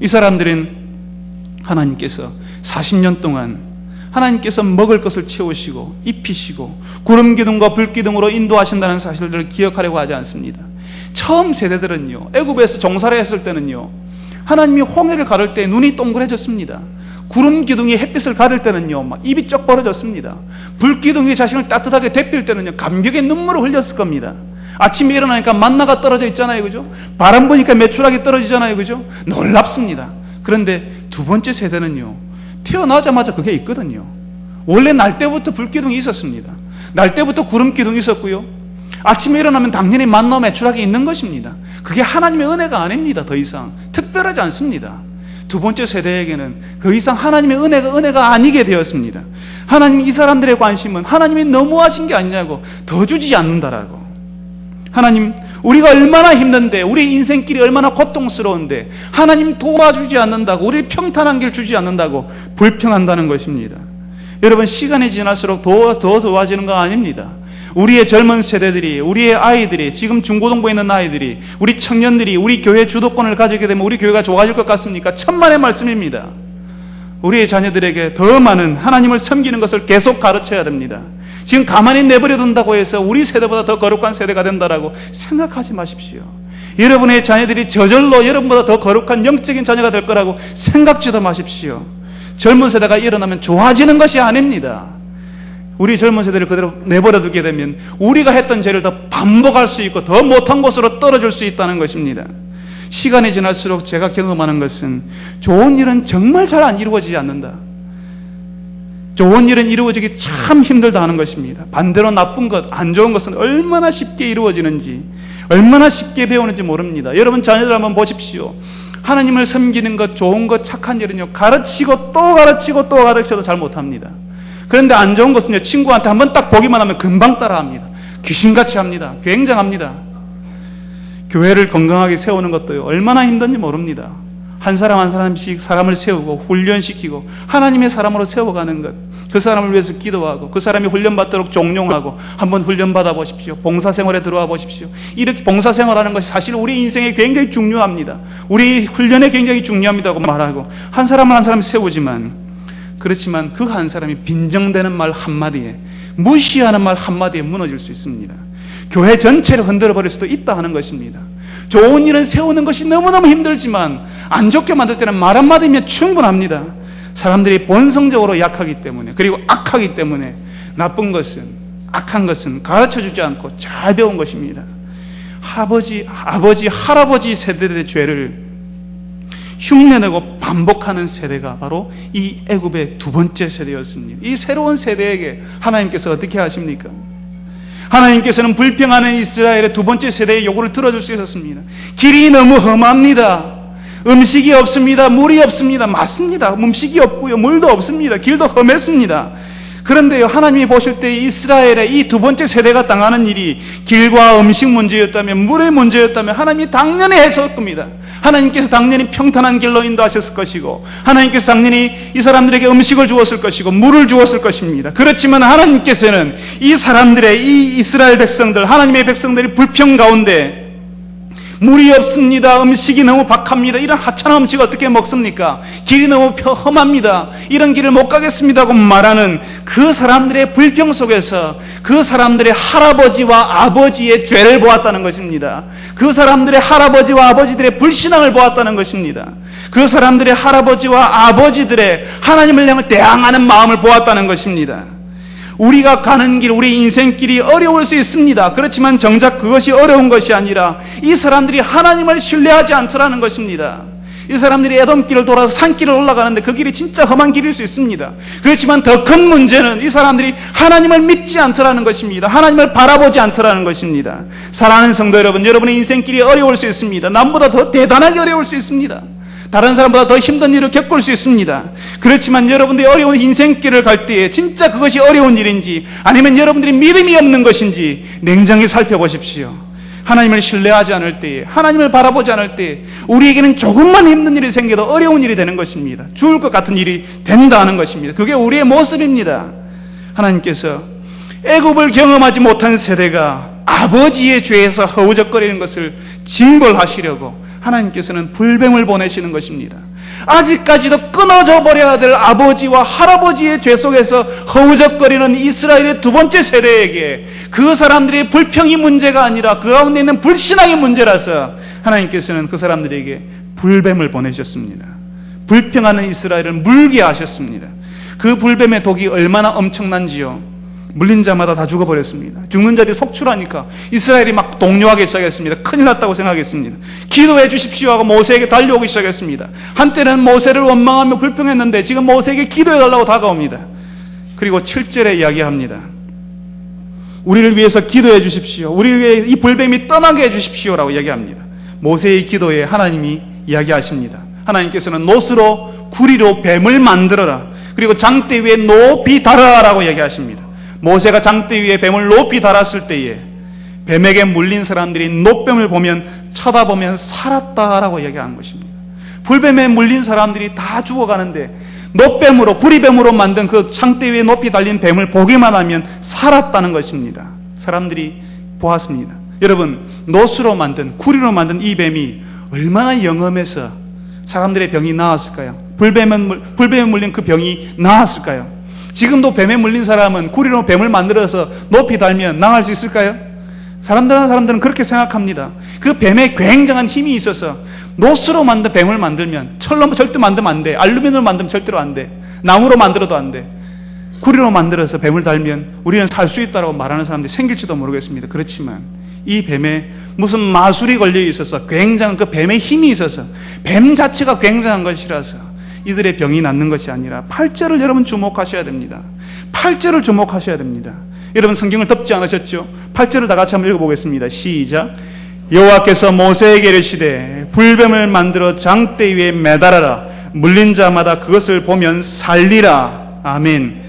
이 사람들은 하나님께서 40년 동안 하나님께서 먹을 것을 채우시고 입히시고 구름 기둥과 불 기둥으로 인도하신다는 사실들을 기억하려고 하지 않습니다. 처음 세대들은요, 애굽에서 종살이 했을 때는요, 하나님이 홍해를 가를 때 눈이 동그래졌습니다. 구름 기둥이 햇빛을 가릴 때는요, 막 입이 쩍 벌어졌습니다. 불 기둥이 자신을 따뜻하게 데필 때는요, 감격의 눈물을 흘렸을 겁니다. 아침에 일어나니까 만나가 떨어져 있잖아요, 그죠? 바람 부니까 메추라기 떨어지잖아요, 그죠? 놀랍습니다. 그런데 두 번째 세대는요, 태어나자마자 그게 있거든요. 원래 날 때부터 불 기둥이 있었습니다. 날 때부터 구름 기둥이 있었고요. 아침에 일어나면 당연히 만나 메추라기 있는 것입니다. 그게 하나님의 은혜가 아닙니다. 더 이상 특별하지 않습니다. 두 번째 세대에게는 그 이상 하나님의 은혜가 아니게 되었습니다. 하나님, 이 사람들의 관심은 하나님이 너무하신 게 아니냐고, 더 주지 않는다라고. 하나님, 우리가 얼마나 힘든데, 우리 인생길이 얼마나 고통스러운데 하나님 도와주지 않는다고, 우리 평탄한 길 주지 않는다고 불평한다는 것입니다. 여러분, 시간이 지날수록 더 도와지는 거 아닙니다. 우리의 젊은 세대들이, 우리의 아이들이, 지금 중고등부에 있는 아이들이, 우리 청년들이 우리 교회 주도권을 가지게 되면 우리 교회가 좋아질 것 같습니까? 천만의 말씀입니다. 우리의 자녀들에게 더 많은 하나님을 섬기는 것을 계속 가르쳐야 됩니다. 지금 가만히 내버려 둔다고 해서 우리 세대보다 더 거룩한 세대가 된다라고 생각하지 마십시오. 여러분의 자녀들이 저절로 여러분보다 더 거룩한 영적인 자녀가 될 거라고 생각지도 마십시오. 젊은 세대가 일어나면 좋아지는 것이 아닙니다. 우리 젊은 세대를 그대로 내버려 두게 되면 우리가 했던 죄를 더 반복할 수 있고 더 못한 곳으로 떨어질 수 있다는 것입니다. 시간이 지날수록 제가 경험하는 것은 좋은 일은 정말 잘 안 이루어지지 않는다. 좋은 일은 이루어지기 참 힘들다 하는 것입니다. 반대로 나쁜 것, 안 좋은 것은 얼마나 쉽게 이루어지는지, 얼마나 쉽게 배우는지 모릅니다. 여러분 자녀들 한번 보십시오. 하나님을 섬기는 것, 좋은 것, 착한 일은요, 가르치고 또 가르치고 또 가르쳐도 잘 못합니다. 그런데 안 좋은 것은요, 친구한테 한번 딱 보기만 하면 금방 따라합니다. 귀신같이 합니다. 굉장합니다. 교회를 건강하게 세우는 것도요, 얼마나 힘든지 모릅니다. 한 사람 한 사람씩 사람을 세우고 훈련시키고 하나님의 사람으로 세워가는 것, 그 사람을 위해서 기도하고 그 사람이 훈련받도록 종용하고 한번 훈련받아 보십시오. 봉사생활에 들어와 보십시오. 이렇게 봉사생활하는 것이 사실 우리 인생에 굉장히 중요합니다. 우리 훈련에 굉장히 중요합니다고 말하고 한 사람을 한 사람 세우지만, 그렇지만 그 한 사람이 빈정대는 말 한마디에, 무시하는 말 한마디에 무너질 수 있습니다. 교회 전체를 흔들어 버릴 수도 있다 하는 것입니다. 좋은 일은 세우는 것이 너무너무 힘들지만 안 좋게 만들 때는 말 한마디면 충분합니다. 사람들이 본성적으로 약하기 때문에, 그리고 악하기 때문에 나쁜 것은, 악한 것은 가르쳐주지 않고 잘 배운 것입니다. 아버지, 할아버지 세대의 죄를 흉내내고 반복하는 세대가 바로 이 애굽의 두 번째 세대였습니다. 이 새로운 세대에게 하나님께서 어떻게 하십니까? 하나님께서는 불평하는 이스라엘의 두 번째 세대의 요구를 들어줄 수 있었습니다. 길이 너무 험합니다. 음식이 없습니다. 물이 없습니다. 맞습니다. 음식이 없고요, 물도 없습니다. 길도 험했습니다. 그런데요, 하나님이 보실 때 이스라엘의 이 두 번째 세대가 당하는 일이 길과 음식 문제였다면, 물의 문제였다면 하나님이 당연히 했을 겁니다. 하나님께서 당연히 평탄한 길로 인도하셨을 것이고, 하나님께서 당연히 이 사람들에게 음식을 주었을 것이고 물을 주었을 것입니다. 그렇지만 하나님께서는 이 사람들의, 이 이스라엘 백성들, 하나님의 백성들이 불평 가운데 물이 없습니다, 음식이 너무 박합니다, 이런 하찮은 음식 어떻게 먹습니까? 길이 너무 험합니다, 이런 길을 못 가겠습니다고 말하는 그 사람들의 불평 속에서 그 사람들의 할아버지와 아버지의 죄를 보았다는 것입니다. 그 사람들의 할아버지와 아버지들의 불신앙을 보았다는 것입니다. 그 사람들의 할아버지와 아버지들의 하나님을 향해 대항하는 마음을 보았다는 것입니다. 우리가 가는 길, 우리 인생길이 어려울 수 있습니다. 그렇지만 정작 그것이 어려운 것이 아니라 이 사람들이 하나님을 신뢰하지 않더라는 것입니다. 이 사람들이 에돔길을 돌아서 산길을 올라가는데 그 길이 진짜 험한 길일 수 있습니다. 그렇지만 더 큰 문제는 이 사람들이 하나님을 믿지 않더라는 것입니다. 하나님을 바라보지 않더라는 것입니다. 사랑하는 성도 여러분, 여러분의 인생길이 어려울 수 있습니다. 남보다 더 대단하게 어려울 수 있습니다. 다른 사람보다 더 힘든 일을 겪을 수 있습니다. 그렇지만 여러분들이 어려운 인생길을 갈 때에 진짜 그것이 어려운 일인지, 아니면 여러분들이 믿음이 없는 것인지 냉정히 살펴보십시오. 하나님을 신뢰하지 않을 때에, 하나님을 바라보지 않을 때에 우리에게는 조금만 힘든 일이 생겨도 어려운 일이 되는 것입니다. 죽을 것 같은 일이 된다 하는 것입니다. 그게 우리의 모습입니다. 하나님께서 애굽을 경험하지 못한 세대가 아버지의 죄에서 허우적거리는 것을 징벌하시려고 하나님께서는 불뱀을 보내시는 것입니다. 아직까지도 끊어져 버려야 될 아버지와 할아버지의 죄 속에서 허우적거리는 이스라엘의 두 번째 세대에게, 그 사람들의 불평이 문제가 아니라 그 가운데 있는 불신앙이 문제라서 하나님께서는 그 사람들에게 불뱀을 보내셨습니다. 불평하는 이스라엘을 물게 하셨습니다. 그 불뱀의 독이 얼마나 엄청난지요, 물린 자마다 다 죽어버렸습니다. 죽는 자들이 속출하니까 이스라엘이 막 동요하기 시작했습니다. 큰일 났다고 생각했습니다. 기도해 주십시오 하고 모세에게 달려오기 시작했습니다. 한때는 모세를 원망하며 불평했는데 지금 모세에게 기도해 달라고 다가옵니다. 그리고 7절에 이야기합니다. 우리를 위해서 기도해 주십시오, 우리를 위해 이 불뱀이 떠나게 해 주십시오라고 이야기합니다. 모세의 기도에 하나님이 이야기하십니다. 하나님께서는 노스로 구리로 뱀을 만들어라, 그리고 장대 위에 높이 달아라고 이야기하십니다. 모세가 장대 위에 뱀을 높이 달았을 때에 뱀에게 물린 사람들이 노뱀을 보면, 쳐다보면 살았다라고 얘기하는 것입니다. 불뱀에 물린 사람들이 다 죽어가는데 노뱀으로, 구리뱀으로 만든 그 장대 위에 높이 달린 뱀을 보기만 하면 살았다는 것입니다. 사람들이 보았습니다. 여러분, 노스로 만든, 구리로 만든 이 뱀이 얼마나 영험해서 사람들의 병이 나았을까요? 불뱀에 물린 그 병이 나았을까요? 지금도 뱀에 물린 사람은 구리로 뱀을 만들어서 높이 달면 나을 수 있을까요? 사람들은 그렇게 생각합니다. 그 뱀에 굉장한 힘이 있어서 노스로 만든 뱀을 만들면, 철로 절대 만들면 안 돼, 알루미늄으로 만들면 절대로 안 돼, 나무로 만들어도 안 돼, 구리로 만들어서 뱀을 달면 우리는 살 수 있다고 말하는 사람들이 생길지도 모르겠습니다. 그렇지만 이 뱀에 무슨 마술이 걸려 있어서 굉장한 그 뱀의 힘이 있어서 뱀 자체가 굉장한 것이라서 이들의 병이 낫는 것이 아니라 8절을 여러분 주목하셔야 됩니다. 8절을 주목하셔야 됩니다. 여러분 성경을 덮지 않으셨죠? 8절을 다 같이 한번 읽어보겠습니다. 시작. 여호와께서 모세에게 이르시되 불뱀을 만들어 장대 위에 매달아라. 물린 자마다 그것을 보면 살리라. 아멘.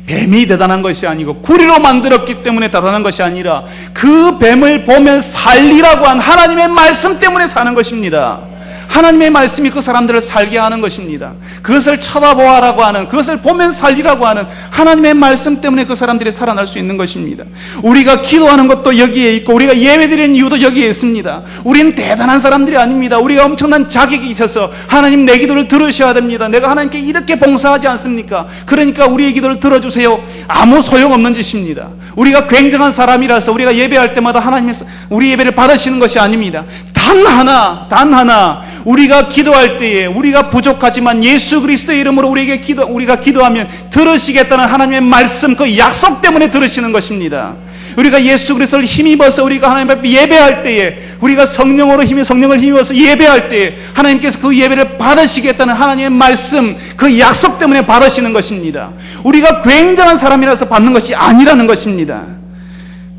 뱀이 대단한 것이 아니고 구리로 만들었기 때문에 대단한 것이 아니라 그 뱀을 보면 살리라고 한 하나님의 말씀 때문에 사는 것입니다. 하나님의 말씀이 그 사람들을 살게 하는 것입니다. 그것을 쳐다보아라고 하는, 그것을 보면 살리라고 하는 하나님의 말씀 때문에 그 사람들이 살아날 수 있는 것입니다. 우리가 기도하는 것도 여기에 있고 우리가 예배드리는 이유도 여기에 있습니다. 우리는 대단한 사람들이 아닙니다. 우리가 엄청난 자격이 있어서 하나님 내 기도를 들으셔야 됩니다. 내가 하나님께 이렇게 봉사하지 않습니까? 그러니까 우리의 기도를 들어주세요. 아무 소용없는 짓입니다. 우리가 굉장한 사람이라서 우리가 예배할 때마다 하나님의 우리 예배를 받으시는 것이 아닙니다. 단 하나 우리가 기도할 때에 우리가 부족하지만 예수 그리스도의 이름으로 우리가 기도하면 들으시겠다는 하나님의 말씀, 그 약속 때문에 들으시는 것입니다. 우리가 예수 그리스도를 힘입어서 우리가 하나님 앞에 예배할 때에 우리가 성령을 힘입어서 예배할 때에 하나님께서 그 예배를 받으시겠다는 하나님의 말씀, 그 약속 때문에 받으시는 것입니다. 우리가 굉장한 사람이라서 받는 것이 아니라는 것입니다.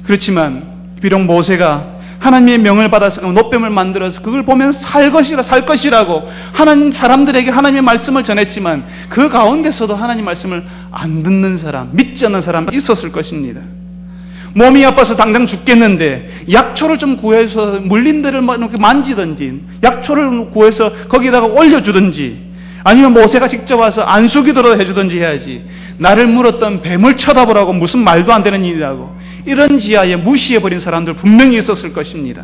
그렇지만 비록 모세가 하나님의 명을 받아서 노뱀을 만들어서 그걸 보면 살 것이라고 하나님 사람들에게 하나님의 말씀을 전했지만 그 가운데서도 하나님 말씀을 안 듣는 사람, 믿지 않는 사람이 있었을 것입니다. 몸이 아파서 당장 죽겠는데 약초를 좀 구해서 물린 데를 이렇게 만지든지 약초를 구해서 거기다가 올려주든지 아니면 모세가 직접 와서 안수기도로 해주든지 해야지, 나를 물었던 뱀을 쳐다보라고 무슨 말도 안 되는 일이라고 이런 지하에 무시해버린 사람들 분명히 있었을 것입니다.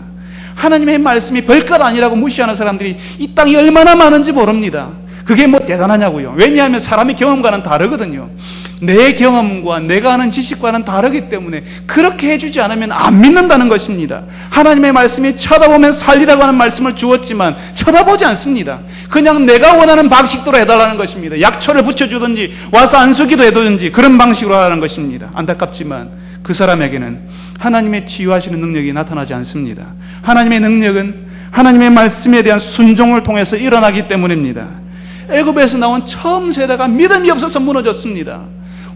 하나님의 말씀이 별것 아니라고 무시하는 사람들이 이 땅에 얼마나 많은지 모릅니다. 그게 뭐 대단하냐고요. 왜냐하면 사람의 경험과는 다르거든요. 내 경험과 내가 아는 지식과는 다르기 때문에 그렇게 해주지 않으면 안 믿는다는 것입니다. 하나님의 말씀이 쳐다보면 살리라고 하는 말씀을 주었지만 쳐다보지 않습니다. 그냥 내가 원하는 방식대로 해달라는 것입니다. 약초를 붙여주든지 와서 안수기도 해두든지 그런 방식으로 하라는 것입니다. 안타깝지만 그 사람에게는 하나님의 치유하시는 능력이 나타나지 않습니다. 하나님의 능력은 하나님의 말씀에 대한 순종을 통해서 일어나기 때문입니다. 애굽에서 나온 처음 세대가 믿음이 없어서 무너졌습니다.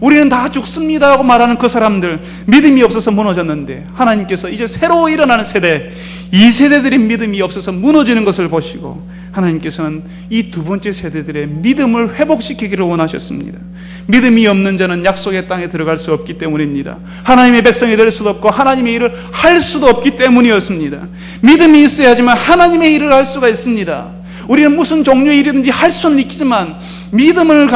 우리는 다 죽습니다라고 말하는 그 사람들, 믿음이 없어서 무너졌는데 하나님께서 이제 새로 일어나는 세대, 이 세대들의 믿음이 없어서 무너지는 것을 보시고 하나님께서는 이 두 번째 세대들의 믿음을 회복시키기를 원하셨습니다. 믿음이 없는 자는 약속의 땅에 들어갈 수 없기 때문입니다. 하나님의 백성이 될 수도 없고 하나님의 일을 할 수도 없기 때문이었습니다. 믿음이 있어야지만 하나님의 일을 할 수가 있습니다. 우리는 무슨 종류의 일이든지 할 수는 있지만 믿음을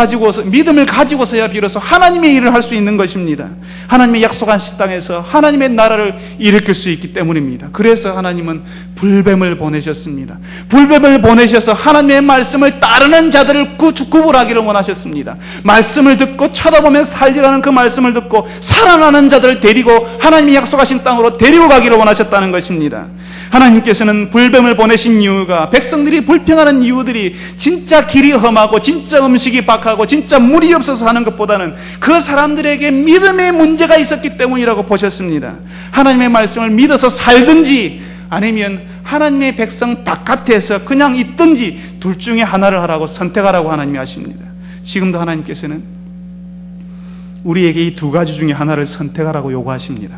가지고서야 비로소 하나님의 일을 할 수 있는 것입니다. 하나님의 약속한 땅에서 하나님의 나라를 일으킬 수 있기 때문입니다. 그래서 하나님은 불뱀을 보내셨습니다. 불뱀을 보내셔서 하나님의 말씀을 따르는 자들을 구분하기를 원하셨습니다. 말씀을 듣고 쳐다보면 살리라는 그 말씀을 듣고 살아나는 자들을 데리고 하나님이 약속하신 땅으로 데리고 가기를 원하셨다는 것입니다. 하나님께서는 불뱀을 보내신 이유가 백성들이 불평하는 이유들이 진짜 길이 험하고 진짜 음식이 박하고 진짜 물이 없어서 하는 것보다는 그 사람들에게 믿음의 문제가 있었기 때문이라고 보셨습니다. 하나님의 말씀을 믿어서 살든지 아니면 하나님의 백성 바깥에서 그냥 있든지 둘 중에 하나를 하라고 선택하라고 하나님이 하십니다. 지금도 하나님께서는 우리에게 이 두 가지 중에 하나를 선택하라고 요구하십니다.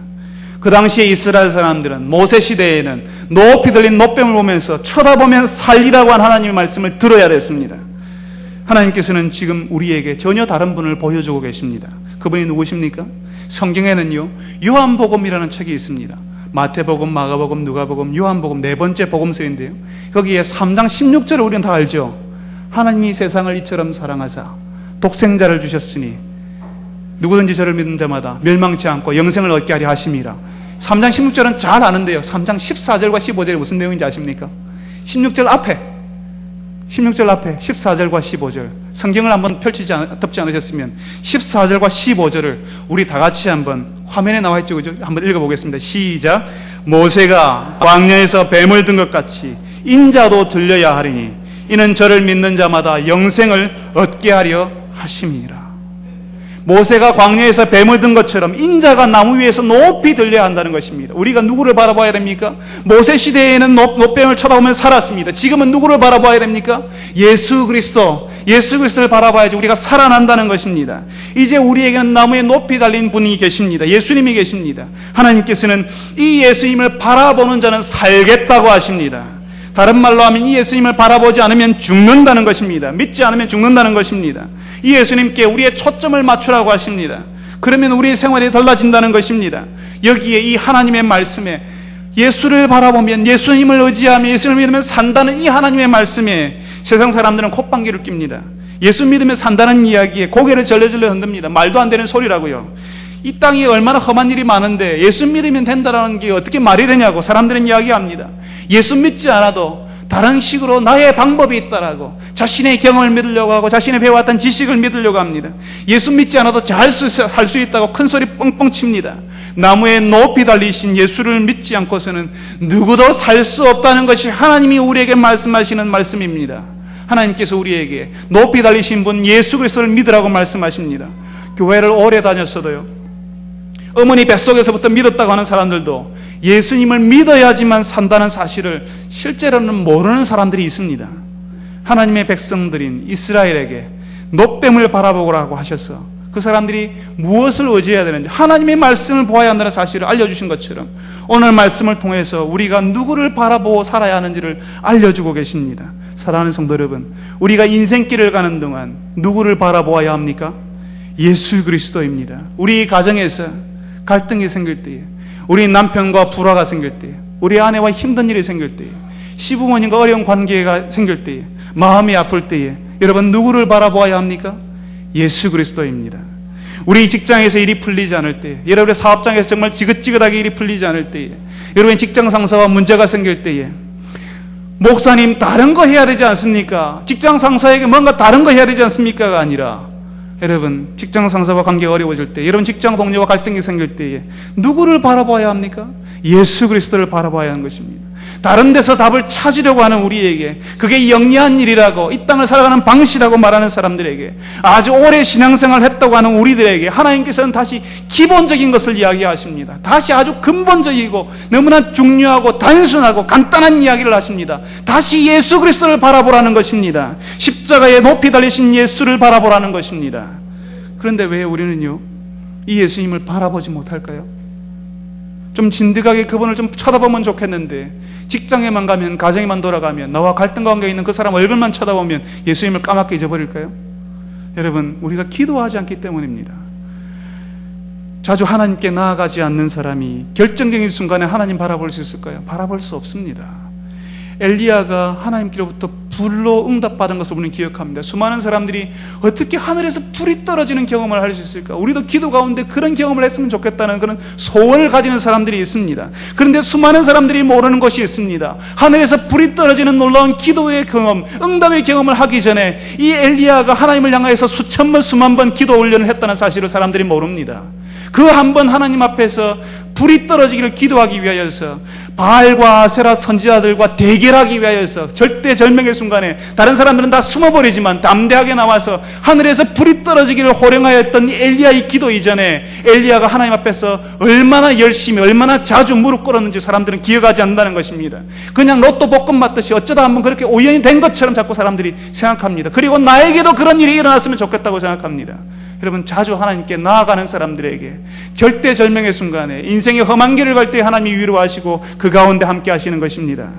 그 당시에 이스라엘 사람들은 모세 시대에는 높이 들린 노뱀을 보면서 쳐다보면 살리라고 한 하나님의 말씀을 들어야 됐습니다. 하나님께서는 지금 우리에게 전혀 다른 분을 보여주고 계십니다. 그분이 누구십니까? 성경에는요, 요한복음이라는 책이 있습니다. 마태복음, 마가복음, 누가복음, 요한복음 네 번째 복음서인데요, 거기에 3장 16절을 우리는 다 알죠. 하나님이 세상을 이처럼 사랑하사 독생자를 주셨으니 누구든지 저를 믿는 자마다 멸망치 않고 영생을 얻게 하려 하심이라. 3장 16절은 잘 아는데요, 3장 14절과 15절이 무슨 내용인지 아십니까? 16절 앞에 14절과 15절 성경을 한번 덮지 않으셨으면 14절과 15절을 우리 다 같이 한번 화면에 나와 있죠, 그죠? 한번 읽어보겠습니다. 시작. 모세가 광야에서 뱀을 든 것 같이 인자도 들려야 하리니 이는 저를 믿는 자마다 영생을 얻게 하려 하심이라. 모세가 광야에서 뱀을 든 것처럼 인자가 나무 위에서 높이 들려야 한다는 것입니다. 우리가 누구를 바라봐야 됩니까? 모세 시대에는 노뱀을 쳐다보면 살았습니다. 지금은 누구를 바라봐야 됩니까? 예수 그리스도를 바라봐야지 우리가 살아난다는 것입니다. 이제 우리에게는 나무에 높이 달린 분이 계십니다. 예수님이 계십니다. 하나님께서는 이 예수님을 바라보는 자는 살겠다고 하십니다. 다른 말로 하면 이 예수님을 바라보지 않으면 죽는다는 것입니다. 믿지 않으면 죽는다는 것입니다. 이 예수님께 우리의 초점을 맞추라고 하십니다. 그러면 우리의 생활이 달라진다는 것입니다. 여기에 이 하나님의 말씀에 예수를 바라보면, 예수님을 의지하며 예수를 믿으면 산다는 이 하나님의 말씀에 세상 사람들은 콧방귀를 낍니다. 예수 믿으면 산다는 이야기에 고개를 절레절레 흔듭니다. 말도 안 되는 소리라고요. 이 땅에 얼마나 험한 일이 많은데 예수 믿으면 된다는 게 어떻게 말이 되냐고 사람들은 이야기합니다. 예수 믿지 않아도 다른 식으로 나의 방법이 있다라고 자신의 경험을 믿으려고 하고 자신의 배워왔던 지식을 믿으려고 합니다. 예수 믿지 않아도 잘 살 수 있다고 큰 소리 뻥뻥 칩니다. 나무에 높이 달리신 예수를 믿지 않고서는 누구도 살 수 없다는 것이 하나님이 우리에게 말씀하시는 말씀입니다. 하나님께서 우리에게 높이 달리신 분 예수 그리스도를 믿으라고 말씀하십니다. 교회를 오래 다녔어도요, 어머니 뱃속에서부터 믿었다고 하는 사람들도 예수님을 믿어야지만 산다는 사실을 실제로는 모르는 사람들이 있습니다. 하나님의 백성들인 이스라엘에게 노뱀을 바라보라고 하셔서 그 사람들이 무엇을 의지해야 되는지 하나님의 말씀을 보아야 한다는 사실을 알려주신 것처럼 오늘 말씀을 통해서 우리가 누구를 바라보고 살아야 하는지를 알려주고 계십니다. 사랑하는 성도 여러분, 우리가 인생길을 가는 동안 누구를 바라보아야 합니까? 예수 그리스도입니다. 우리 가정에서 갈등이 생길 때에, 우리 남편과 불화가 생길 때에, 우리 아내와 힘든 일이 생길 때에, 시부모님과 어려운 관계가 생길 때에, 마음이 아플 때에 여러분 누구를 바라보아야 합니까? 예수 그리스도입니다. 우리 직장에서 일이 풀리지 않을 때에, 여러분의 사업장에서 정말 지긋지긋하게 일이 풀리지 않을 때에, 여러분의 직장 상사와 문제가 생길 때에 목사님 다른 거 해야 되지 않습니까? 직장 상사에게 뭔가 다른 거 해야 되지 않습니까가 아니라 여러분 직장 상사와 관계가 어려워질 때, 여러분 직장 동료와 갈등이 생길 때에 누구를 바라봐야 합니까? 예수 그리스도를 바라봐야 하는 것입니다. 다른 데서 답을 찾으려고 하는 우리에게 그게 영리한 일이라고, 이 땅을 살아가는 방식이라고 말하는 사람들에게, 아주 오래 신앙생활을 했다고 하는 우리들에게 하나님께서는 다시 기본적인 것을 이야기하십니다. 다시 아주 근본적이고 너무나 중요하고 단순하고 간단한 이야기를 하십니다. 다시 예수 그리스도를 바라보라는 것입니다. 십자가에 높이 달리신 예수를 바라보라는 것입니다. 그런데 왜 우리는요 이 예수님을 바라보지 못할까요? 좀 진득하게 그분을 좀 쳐다보면 좋겠는데, 직장에만 가면, 가정에만 돌아가면, 나와 갈등 관계에 있는 그 사람 얼굴만 쳐다보면 예수님을 까맣게 잊어버릴까요? 여러분, 우리가 기도하지 않기 때문입니다. 자주 하나님께 나아가지 않는 사람이 결정적인 순간에 하나님 바라볼 수 있을까요? 바라볼 수 없습니다. 엘리야가 하나님께로부터 불로 응답받은 것을 우리는 기억합니다. 수많은 사람들이 어떻게 하늘에서 불이 떨어지는 경험을 할 수 있을까? 우리도 기도 가운데 그런 경험을 했으면 좋겠다는 그런 소원을 가지는 사람들이 있습니다. 그런데 수많은 사람들이 모르는 것이 있습니다. 하늘에서 불이 떨어지는 놀라운 기도의 경험, 응답의 경험을 하기 전에 이 엘리야가 하나님을 향하여서 수천 번, 수만 번 기도 훈련을 했다는 사실을 사람들이 모릅니다. 그 한 번 하나님 앞에서 불이 떨어지기를 기도하기 위하여서 바알과 아세라 선지자들과 대결하기 위하여서 절대절명의 순간에 다른 사람들은 다 숨어버리지만 담대하게 나와서 하늘에서 불이 떨어지기를 호령하였던 엘리야의 기도 이전에 엘리야가 하나님 앞에서 얼마나 열심히 얼마나 자주 무릎 꿇었는지 사람들은 기억하지 않는다는 것입니다. 그냥 로또 복권 맞듯이 어쩌다 한번 그렇게 우연히 된 것처럼 자꾸 사람들이 생각합니다. 그리고 나에게도 그런 일이 일어났으면 좋겠다고 생각합니다. 여러분, 자주 하나님께 나아가는 사람들에게 절대절명의 순간에 인생의 험한 길을 갈 때 하나님이 위로하시고 그 가운데 함께 하시는 것입니다.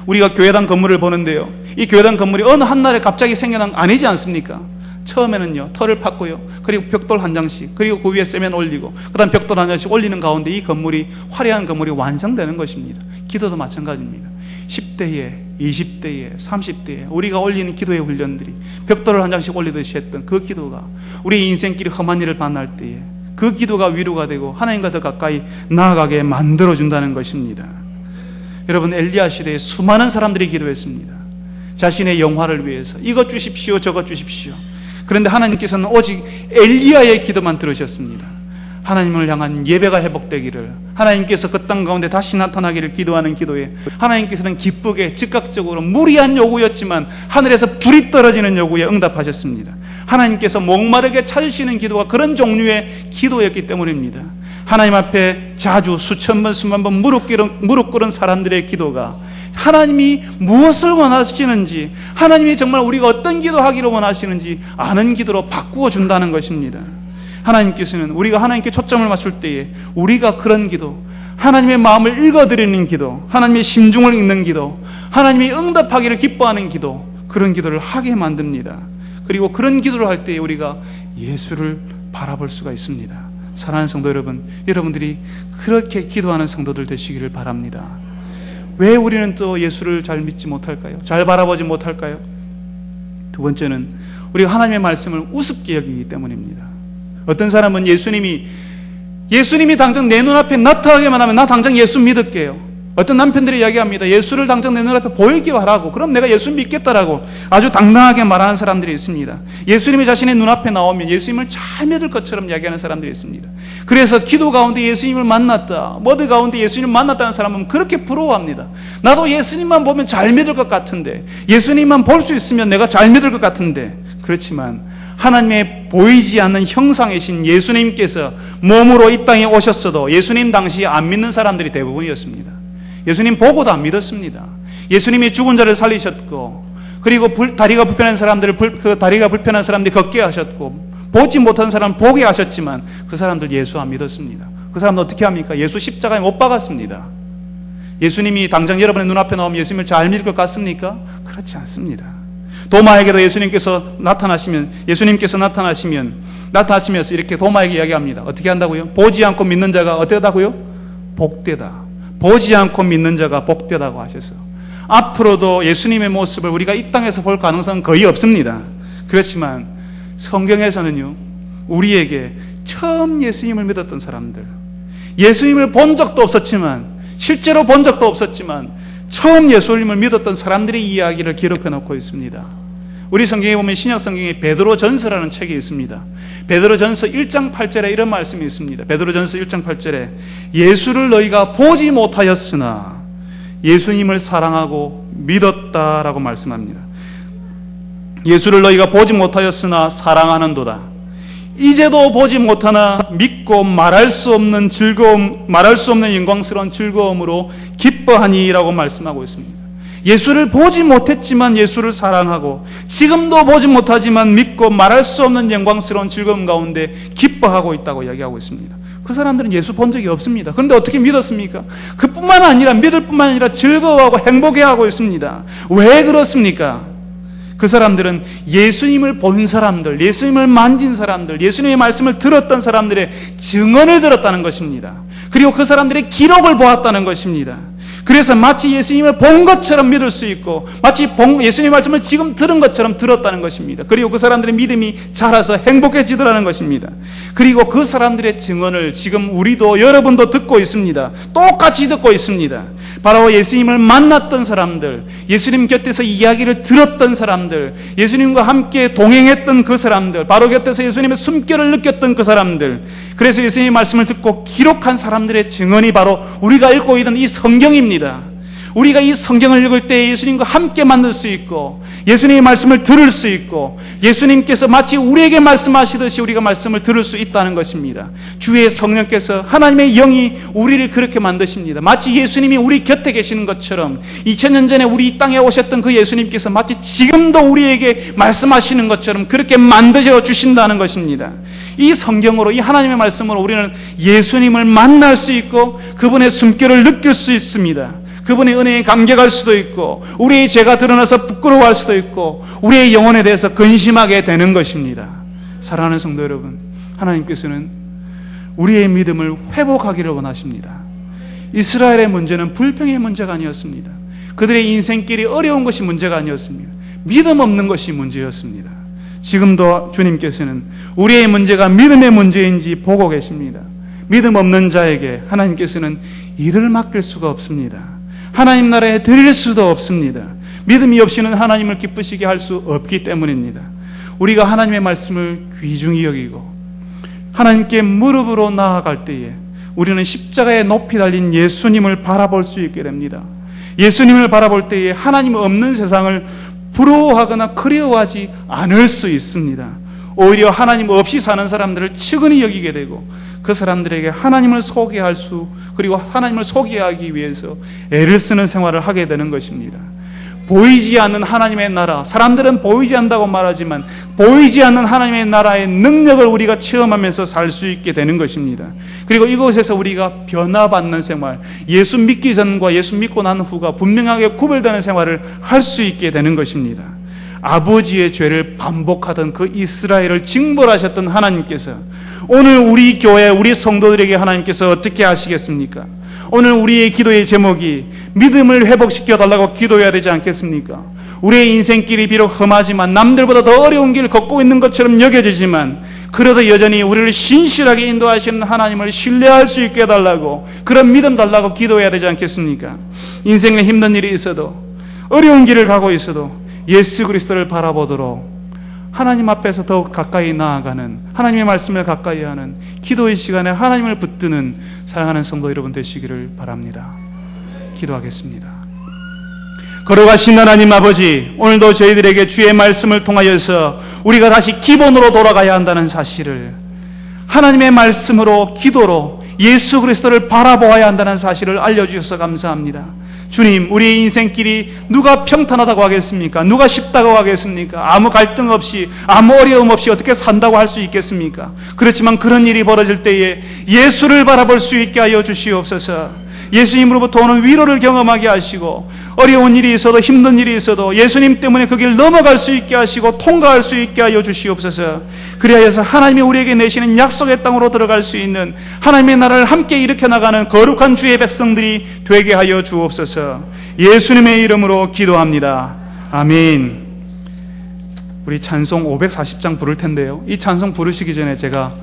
우리가 교회당 건물을 보는데요, 이 교회당 건물이 어느 한날에 갑자기 생겨난 거 아니지 않습니까? 처음에는요 털을 팠고요, 그리고 벽돌 한 장씩, 그리고 그 위에 세면 올리고 그 다음 벽돌 한 장씩 올리는 가운데 이 건물이, 화려한 건물이 완성되는 것입니다. 기도도 마찬가지입니다. 10대에 20대에 30대에 우리가 올리는 기도의 훈련들이 벽돌을 한 장씩 올리듯이 했던 그 기도가 우리 인생길이 험한 일을 만날 때에 그 기도가 위로가 되고 하나님과 더 가까이 나아가게 만들어준다는 것입니다. 여러분, 엘리야 시대에 수많은 사람들이 기도했습니다. 자신의 영화를 위해서 이것 주십시오, 저것 주십시오. 그런데 하나님께서는 오직 엘리야의 기도만 들으셨습니다. 하나님을 향한 예배가 회복되기를, 하나님께서 그 땅 가운데 다시 나타나기를 기도하는 기도에 하나님께서는 기쁘게 즉각적으로 무리한 요구였지만 하늘에서 불이 떨어지는 요구에 응답하셨습니다. 하나님께서 목마르게 찾으시는 기도가 그런 종류의 기도였기 때문입니다. 하나님 앞에 자주 수천 번 수만 번 무릎 꿇은 사람들의 기도가 하나님이 무엇을 원하시는지, 하나님이 정말 우리가 어떤 기도하기를 원하시는지 아는 기도로 바꾸어 준다는 것입니다. 하나님께서는 우리가 하나님께 초점을 맞출 때에 우리가 그런 기도, 하나님의 마음을 읽어드리는 기도, 하나님의 심중을 읽는 기도, 하나님이 응답하기를 기뻐하는 기도, 그런 기도를 하게 만듭니다. 그리고 그런 기도를 할 때에 우리가 예수를 바라볼 수가 있습니다. 사랑하는 성도 여러분, 여러분들이 그렇게 기도하는 성도들 되시기를 바랍니다. 왜 우리는 또 예수를 잘 믿지 못할까요? 잘 바라보지 못할까요? 두 번째는 우리가 하나님의 말씀을 우습게 여기기 때문입니다. 어떤 사람은 예수님이 당장 내 눈앞에 나타나기만 하면 나 당장 예수 믿을게요. 어떤 남편들이 이야기합니다. 예수를 당장 내 눈앞에 보이게 하라고, 그럼 내가 예수 믿겠다라고 아주 당당하게 말하는 사람들이 있습니다. 예수님이 자신의 눈앞에 나오면 예수님을 잘 믿을 것처럼 이야기하는 사람들이 있습니다. 그래서 기도 가운데 예수님을 만났다, 머드 가운데 예수님을 만났다는 사람은 그렇게 부러워합니다. 나도 예수님만 보면 잘 믿을 것 같은데, 예수님만 볼 수 있으면 내가 잘 믿을 것 같은데, 그렇지만 하나님의 보이지 않는 형상이신 예수님께서 몸으로 이 땅에 오셨어도 예수님 당시 안 믿는 사람들이 대부분이었습니다. 예수님 보고도 안 믿었습니다. 예수님이 죽은 자를 살리셨고, 그리고 다리가 불편한 사람들이 걷게 하셨고, 보지 못한 사람 보게 하셨지만 그 사람들 예수 안 믿었습니다. 그 사람들 어떻게 합니까? 예수 십자가에 못 박았습니다. 예수님이 당장 여러분의 눈앞에 나오면 예수님을 잘 믿을 것 같습니까? 그렇지 않습니다. 도마에게도 예수님께서 나타나시면서 이렇게 도마에게 이야기합니다. 어떻게 한다고요? 보지 않고 믿는 자가 어때다고요? 복되다. 보지 않고 믿는 자가 복되다고 하셔서 앞으로도 예수님의 모습을 우리가 이 땅에서 볼 가능성은 거의 없습니다. 그렇지만 성경에서는요, 우리에게 처음 예수님을 믿었던 사람들, 예수님을 본 적도 없었지만, 실제로 본 적도 없었지만 처음 예수님을 믿었던 사람들의 이야기를 기록해 놓고 있습니다. 우리 성경에 보면 신약 성경에 베드로전서라는 책이 있습니다. 베드로전서 1장 8절에 이런 말씀이 있습니다. 베드로전서 1장 8절에 예수를 너희가 보지 못하였으나 예수님을 사랑하고 믿었다라고 말씀합니다. 예수를 너희가 보지 못하였으나 사랑하는도다. 이제도 보지 못하나 믿고 말할 수 없는 영광스러운 즐거움으로 기뻐하니라고 말씀하고 있습니다. 예수를 보지 못했지만 예수를 사랑하고, 지금도 보지 못하지만 믿고 말할 수 없는 영광스러운 즐거움 가운데 기뻐하고 있다고 이야기하고 있습니다. 그 사람들은 예수 본 적이 없습니다. 그런데 어떻게 믿었습니까? 그뿐만 아니라, 믿을 뿐만 아니라 즐거워하고 행복해하고 있습니다. 왜 그렇습니까? 그 사람들은 예수님을 본 사람들, 예수님을 만진 사람들, 예수님의 말씀을 들었던 사람들의 증언을 들었다는 것입니다. 그리고 그 사람들의 기록을 보았다는 것입니다. 그래서 마치 예수님을 본 것처럼 믿을 수 있고, 마치 예수님의 말씀을 지금 들은 것처럼 들었다는 것입니다. 그리고 그 사람들의 믿음이 자라서 행복해지더라는 것입니다. 그리고 그 사람들의 증언을 지금 우리도, 여러분도 듣고 있습니다. 똑같이 듣고 있습니다. 바로 예수님을 만났던 사람들, 예수님 곁에서 이야기를 들었던 사람들, 예수님과 함께 동행했던 그 사람들, 바로 곁에서 예수님의 숨결을 느꼈던 그 사람들, 그래서 예수님의 말씀을 듣고 기록한 사람들의 증언이 바로 우리가 읽고 있는 이 성경입니다. 우리가 이 성경을 읽을 때 예수님과 함께 만날 수 있고, 예수님의 말씀을 들을 수 있고, 예수님께서 마치 우리에게 말씀하시듯이 우리가 말씀을 들을 수 있다는 것입니다. 주의 성령께서, 하나님의 영이 우리를 그렇게 만드십니다. 마치 예수님이 우리 곁에 계시는 것처럼, 2000년 전에 우리 이 땅에 오셨던 그 예수님께서 마치 지금도 우리에게 말씀하시는 것처럼 그렇게 만드셔 주신다는 것입니다. 이 성경으로, 이 하나님의 말씀으로 우리는 예수님을 만날 수 있고, 그분의 숨결을 느낄 수 있습니다. 그분의 은혜에 감격할 수도 있고, 우리의 죄가 드러나서 부끄러워할 수도 있고, 우리의 영혼에 대해서 근심하게 되는 것입니다. 사랑하는 성도 여러분, 하나님께서는 우리의 믿음을 회복하기를 원하십니다. 이스라엘의 문제는 불평의 문제가 아니었습니다. 그들의 인생길이 어려운 것이 문제가 아니었습니다. 믿음 없는 것이 문제였습니다. 지금도 주님께서는 우리의 문제가 믿음의 문제인지 보고 계십니다. 믿음 없는 자에게 하나님께서는 일을 맡길 수가 없습니다. 하나님 나라에 드릴 수도 없습니다. 믿음이 없이는 하나님을 기쁘시게 할 수 없기 때문입니다. 우리가 하나님의 말씀을 귀중히 여기고 하나님께 무릎으로 나아갈 때에 우리는 십자가에 높이 달린 예수님을 바라볼 수 있게 됩니다. 예수님을 바라볼 때에 하나님 없는 세상을 부러워하거나 그리워하지 않을 수 있습니다. 오히려 하나님 없이 사는 사람들을 측은히 여기게 되고 그 사람들에게 하나님을 소개할 수, 그리고 하나님을 소개하기 위해서 애를 쓰는 생활을 하게 되는 것입니다. 보이지 않는 하나님의 나라, 사람들은 보이지 않는다고 말하지만 보이지 않는 하나님의 나라의 능력을 우리가 체험하면서 살 수 있게 되는 것입니다. 그리고 이곳에서 우리가 변화받는 생활, 예수 믿기 전과 예수 믿고 난 후가 분명하게 구별되는 생활을 할 수 있게 되는 것입니다. 아버지의 죄를 반복하던 그 이스라엘을 징벌하셨던 하나님께서 오늘 우리 교회, 우리 성도들에게 하나님께서 어떻게 하시겠습니까? 오늘 우리의 기도의 제목이 믿음을 회복시켜 달라고 기도해야 되지 않겠습니까? 우리의 인생길이 비록 험하지만 남들보다 더 어려운 길을 걷고 있는 것처럼 여겨지지만 그래도 여전히 우리를 신실하게 인도하시는 하나님을 신뢰할 수 있게 해달라고, 그런 믿음 달라고 기도해야 되지 않겠습니까? 인생에 힘든 일이 있어도, 어려운 길을 가고 있어도 예수 그리스도를 바라보도록 하나님 앞에서 더욱 가까이 나아가는, 하나님의 말씀을 가까이 하는 기도의 시간에 하나님을 붙드는 사랑하는 성도 여러분 되시기를 바랍니다. 기도하겠습니다. 걸어가신 하나님 아버지, 오늘도 저희들에게 주의 말씀을 통하여서 우리가 다시 기본으로 돌아가야 한다는 사실을, 하나님의 말씀으로, 기도로 예수 그리스도를 바라보아야 한다는 사실을 알려주셔서 감사합니다. 주님, 우리의 인생길이 누가 평탄하다고 하겠습니까? 누가 쉽다고 하겠습니까? 아무 갈등 없이, 아무 어려움 없이 어떻게 산다고 할 수 있겠습니까? 그렇지만 그런 일이 벌어질 때에 예수를 바라볼 수 있게 하여 주시옵소서. 예수님으로부터 오는 위로를 경험하게 하시고, 어려운 일이 있어도, 힘든 일이 있어도 예수님 때문에 그 길 넘어갈 수 있게 하시고 통과할 수 있게 하여 주시옵소서. 그리하여서 하나님이 우리에게 내시는 약속의 땅으로 들어갈 수 있는, 하나님의 나라를 함께 일으켜 나가는 거룩한 주의 백성들이 되게 하여 주옵소서. 예수님의 이름으로 기도합니다. 아멘. 우리 찬송 540장 부를 텐데요, 이 찬송 부르시기 전에 제가